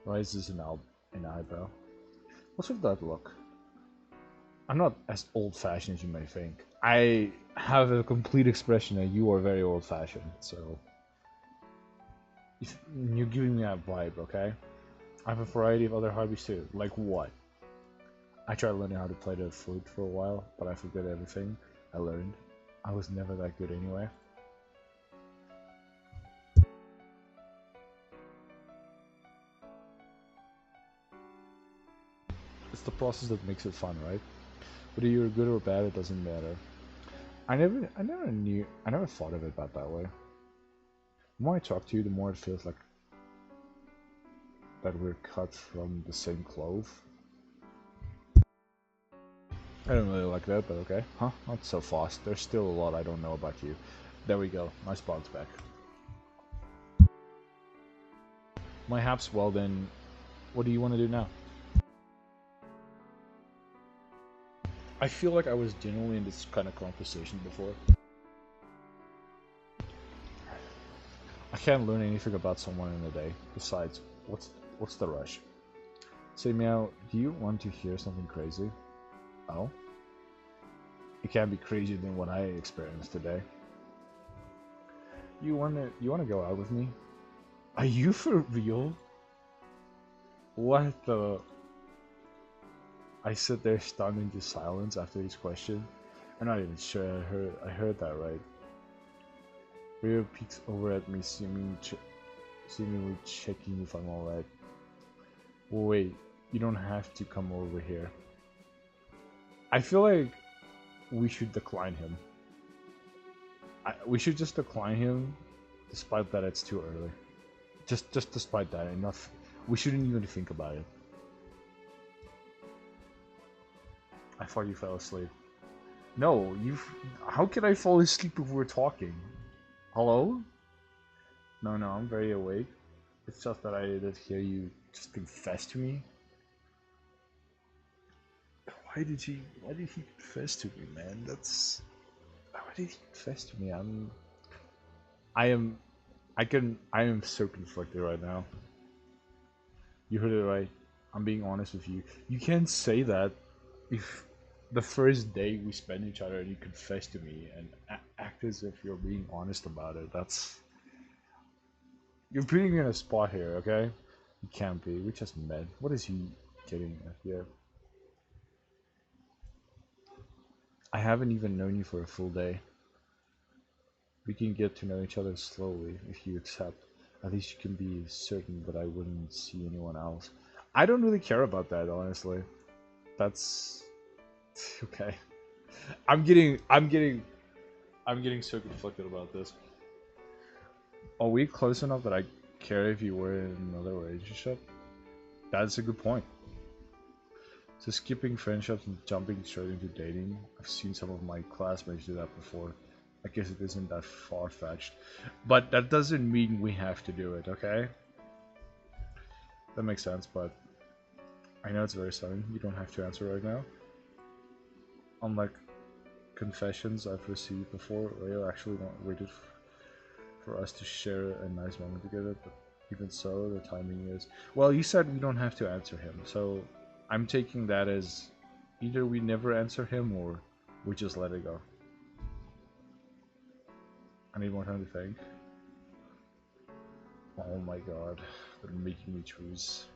rises an eyebrow. What's with that look? I'm not as old-fashioned as you may think. I have a complete expression that you are very old-fashioned, so you're giving me that vibe, okay? I have a variety of other hobbies too. Like what? I tried learning how to play the flute for a while, but I forgot everything I learned. I was never that good anyway. It's the process that makes it fun, right? Whether you're good or bad, it doesn't matter. I never thought of it that way. The more I talk to you, the more it feels like that we're cut from the same cloth. I don't really like that, but okay. Huh? Not so fast. There's still a lot I don't know about you. There we go. My bounce back. Perhaps, well then, what do you want to do now? I feel like I was genuinely in this kind of conversation before. I can't learn anything about someone in a day. Besides, what's the rush? Say, Meow, do you want to hear something crazy? Oh? It can't be crazier than what I experienced today. You wanna go out with me? Are you for real? What the? I sit there stunned into silence after his question. I'm not even sure I heard that right. Rio peeks over at me, seemingly checking if I'm alright. Well, wait, you don't have to come over here. I feel like we should decline him. We should just decline him, despite that it's too early. Just despite that, enough. We shouldn't even think about it. I thought you fell asleep. No, how could I fall asleep if we're talking? Hello? No, I'm very awake. It's just that I did hear you just confess to me. Why did he confess to me, man? Why did he confess to me? I am so conflicted right now. You heard it right. I'm being honest with you. You can't say that if the first day we spend each other and you confess to me and act as if you're being honest about it. That's you're putting me in a spot here, okay? You can't be. We just met. What is he getting at here? I haven't even known you for a full day. We can get to know each other slowly if you accept. At least you can be certain that I wouldn't see anyone else. I don't really care about that, honestly. That's okay. I'm getting so conflicted about this. Are we close enough that I care if you were in another relationship? That's a good point. So skipping friendships and jumping straight into dating, I've seen some of my classmates do that before. I guess it isn't that far-fetched. But that doesn't mean we have to do it, okay? That makes sense, but I know it's very sudden. You don't have to answer right now. Unlike confessions I've received before, Leo actually waited for us to share a nice moment together, but even so, the timing is... Well, you said we don't have to answer him, so I'm taking that as either we never answer him or we just let it go. I need more time to think. Oh my god, they're making me choose.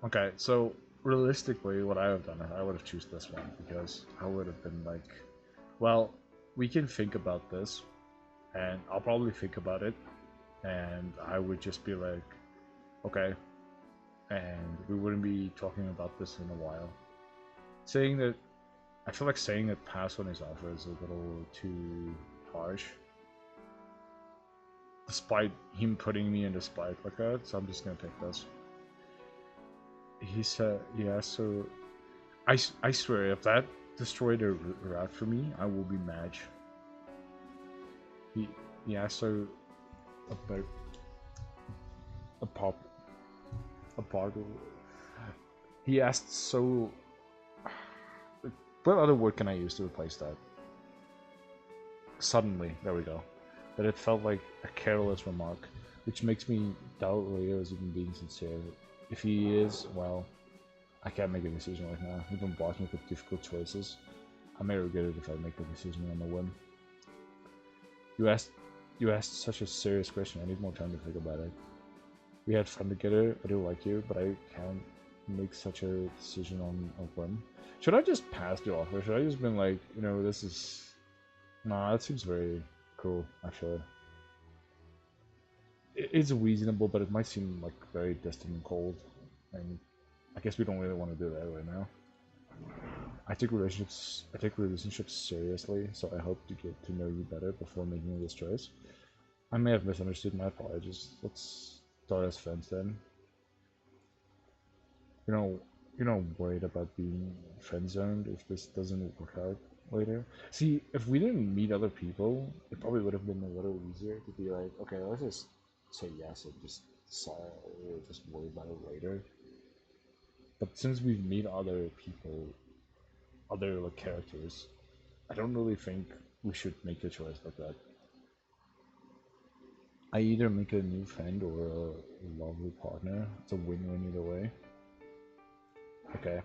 Okay, so realistically, what I would have done, I would have choose this one because I would have been like, well, we can think about this, and I'll probably think about it, and I would just be like, okay, and we wouldn't be talking about this in a while. Saying that, I feel like saying that pass on his offer is a little too harsh. Despite him putting me in the spot like that, so I'm just gonna take this. He said, yeah, so I swear, if that destroyed a route for me, I will be mad. He asked so about a pop, a bottle. He asked so. What other word can I use to replace that? Suddenly, there we go. That it felt like a careless remark, which makes me doubt Leo is even being sincere. If he is, well, I can't make a decision right now. Even boss me with difficult choices. I may regret it if I make a decision on a whim. You asked such a serious question. I need more time to think about it. We had fun together. I do like you, but I can't make such a decision on a whim. Should I just pass the offer? Should I just been like, you know, this is... Nah, that seems very cool, actually. It's reasonable, but it might seem like very distant and cold. And I guess we don't really want to do that right now. I take relationships seriously, so I hope to get to know you better before making this choice. I may have misunderstood. My apologies. Let's start as friends then. You're not worried about being friend zoned if this doesn't work out later. See, if we didn't meet other people, it probably would have been a little easier to be like, okay, let's just say yes and just decide or just worry about it later. But since we've met other people, other like characters, I don't really think we should make a choice like that. I either make a new friend or a lovely partner. It's a win-win either way. Okay.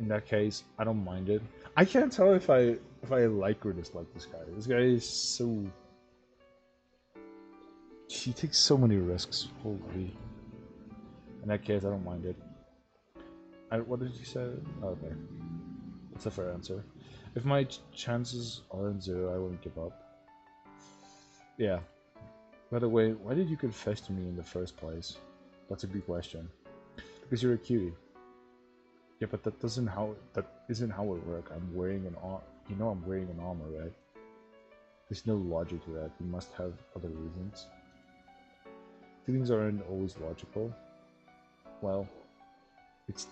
In that case, I don't mind it. I can't tell if I like or dislike this guy. This guy is so... He takes so many risks. Holy. In that case, I don't mind it. What did you say? Oh, okay. That's a fair answer. If my chances aren't zero, I won't give up. Yeah. By the way, why did you confess to me in the first place? That's a good question. Because you're a cutie. Yeah, but that isn't how it works. I'm wearing an armor. You know I'm wearing an armor, right? There's no logic to that. You must have other reasons. Feelings aren't always logical. Well, it's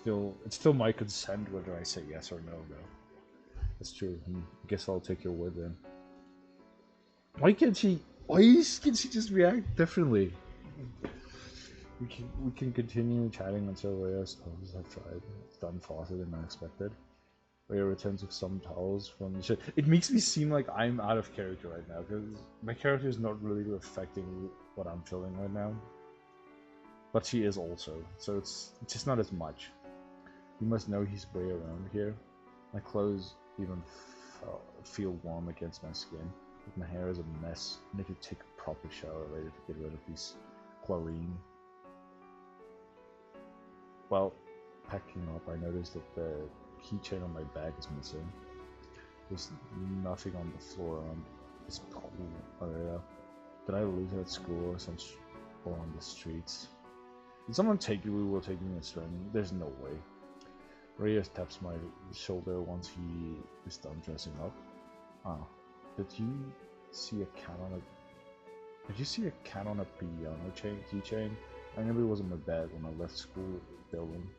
still my consent whether I say yes or no, though. That's true. I guess I'll take your word then. Why can't she just react differently? We can continue chatting until Leo's toes have tried. It's done faster than I expected. Rhea returns with some towels from the shit. It makes me seem like I'm out of character right now, because my character is not really affecting what I'm feeling right now. But she is also, so it's just not as much. You must know he's way around here. My clothes even feel warm against my skin. But my hair is a mess. I need to take a proper shower later to get rid of this chlorine. Well, packing up, I noticed that the keychain on my bag is missing. There's nothing on the floor around this pool area. Did I lose it at school or on the streets? Did someone take you while taking a swim? There's no way. Reyes taps my shoulder once he is done dressing up. Ah, did you see a cat on a piano keychain? I remember it was on my bed when I left school building.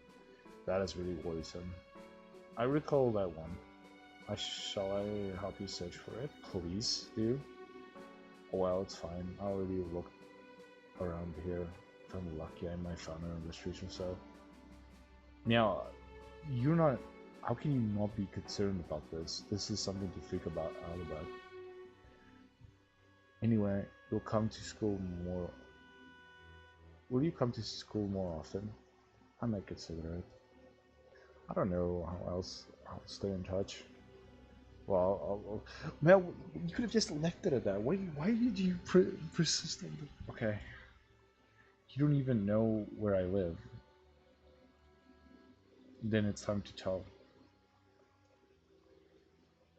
That is really worrisome. I recall that one. Shall I help you search for it? Please, do. Oh, well, it's fine. I already looked around here. If I'm lucky, I might find it on the streets or so. Now, you're not. How can you not be concerned about this? This is something to think out about. Anyway, you'll come to school more. Will you come to school more often? I might consider it. I don't know how else I'll stay in touch. Well, Mel, you could have just left it at that. Why did you persist on the... Okay. You don't even know where I live. Then it's time to tell.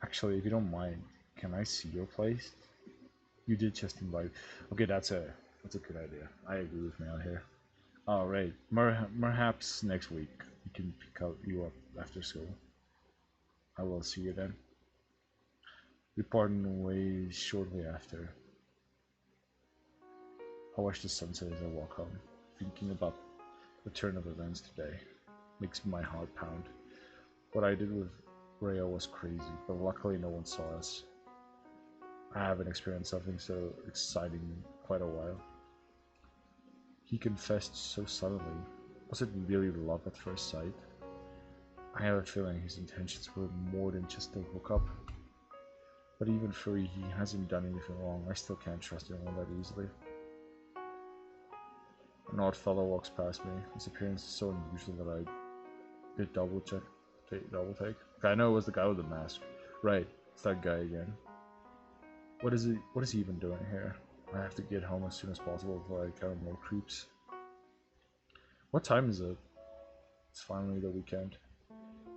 Actually, if you don't mind, can I see your place? You did just invite. Okay, that's a good idea. I agree with Mel here. Alright, perhaps next week we can pick you up after school. I will see you then. We parted ways shortly after. I watch the sunset as I walk home, thinking about the turn of events today. Makes my heart pound. What I did with Rhea was crazy, but luckily no one saw us. I haven't experienced something so exciting in quite a while. He confessed so suddenly. Was it really love at first sight? I have a feeling his intentions were more than just a hookup. But even though he hasn't done anything wrong, I still can't trust him all that easily. An odd fellow walks past me. His appearance is so unusual that I did double take. Okay, I know it was the guy with the mask. Right, it's that guy again. What is he even doing here? I have to get home as soon as possible before I encounter more creeps. What time is it? It's finally the weekend.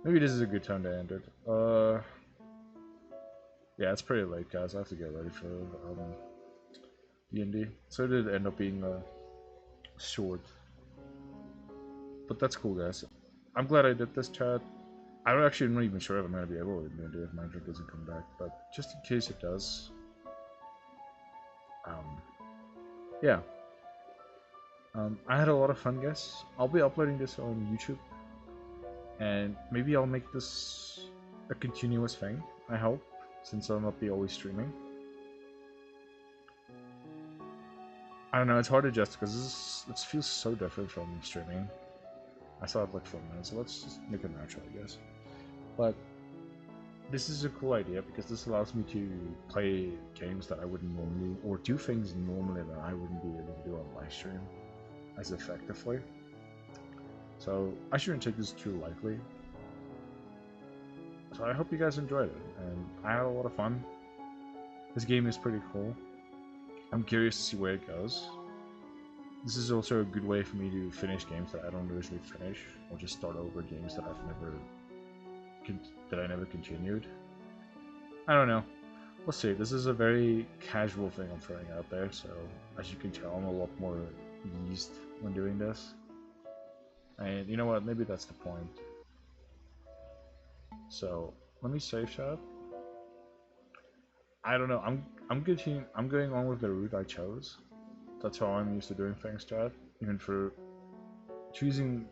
Maybe this is a good time to end it. Yeah, it's pretty late, guys. I have to get ready for D&D. So it did end up being short. But that's cool, guys. I'm glad I did this, chat. I'm not even sure if I'm going to be able to do it if my drink doesn't come back. But just in case it does. Yeah. I had a lot of fun, guys. I'll be uploading this on YouTube. And maybe I'll make this a continuous thing, I hope. Since I'll not be always streaming. I don't know, it's hard to adjust because this feels so different from streaming. I saw it like 4 minutes, so let's just make it natural, I guess. But this is a cool idea because this allows me to play games that I wouldn't normally, or do things normally that I wouldn't be able to do on live stream as effectively. So I shouldn't take this too lightly. So I hope you guys enjoyed it, and I had a lot of fun. This game is pretty cool. I'm curious to see where it goes. This is also a good way for me to finish games that I don't usually finish, or just start over games that I never continued. I don't know. We'll see. This is a very casual thing I'm throwing out there, so as you can tell, I'm a lot more eased when doing this. And you know what? Maybe that's the point. So let me save chat. I don't know. I'm going on with the route I chose. That's how I'm used to doing things, chat. Even for choosing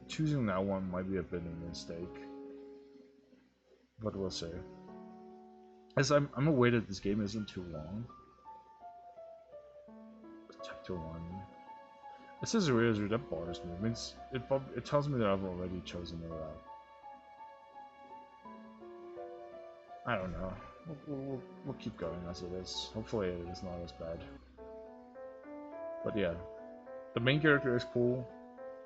that one might be a bit of a mistake, but we'll see. As I'm aware that this game isn't too long. Chapter 1. It says areas that bothers me. It tells me that I've already chosen the route. I don't know. We'll keep going as it is. Hopefully it is not as bad. But yeah, the main character is cool.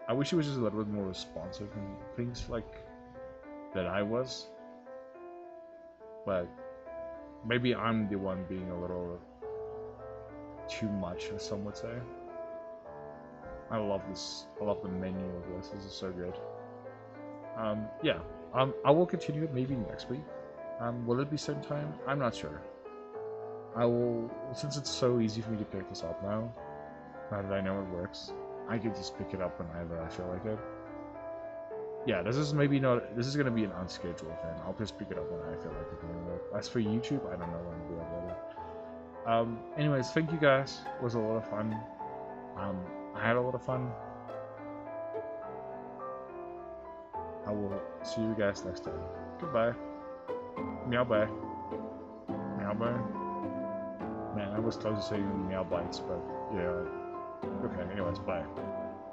I wish he was just a little bit more responsive and things like that I was. But maybe I'm the one being a little too much, as some would say. I love this. I love the menu of this. This is so good. Yeah. I will continue it maybe next week. Will it be same time? I'm not sure. I will, since it's so easy for me to pick this up now that I know it works, I can just pick it up whenever I feel like it. Yeah, this is maybe not. This is gonna be an unscheduled thing. I'll just pick it up when I feel like it. As for YouTube, I don't know when it'll be uploaded. Anyways, thank you guys. It was a lot of fun. I had a lot of fun. I will see you guys next time. Goodbye. Meow bye. Meow bye. Man, I was close to saying meow bites, but yeah. Okay, anyways, bye.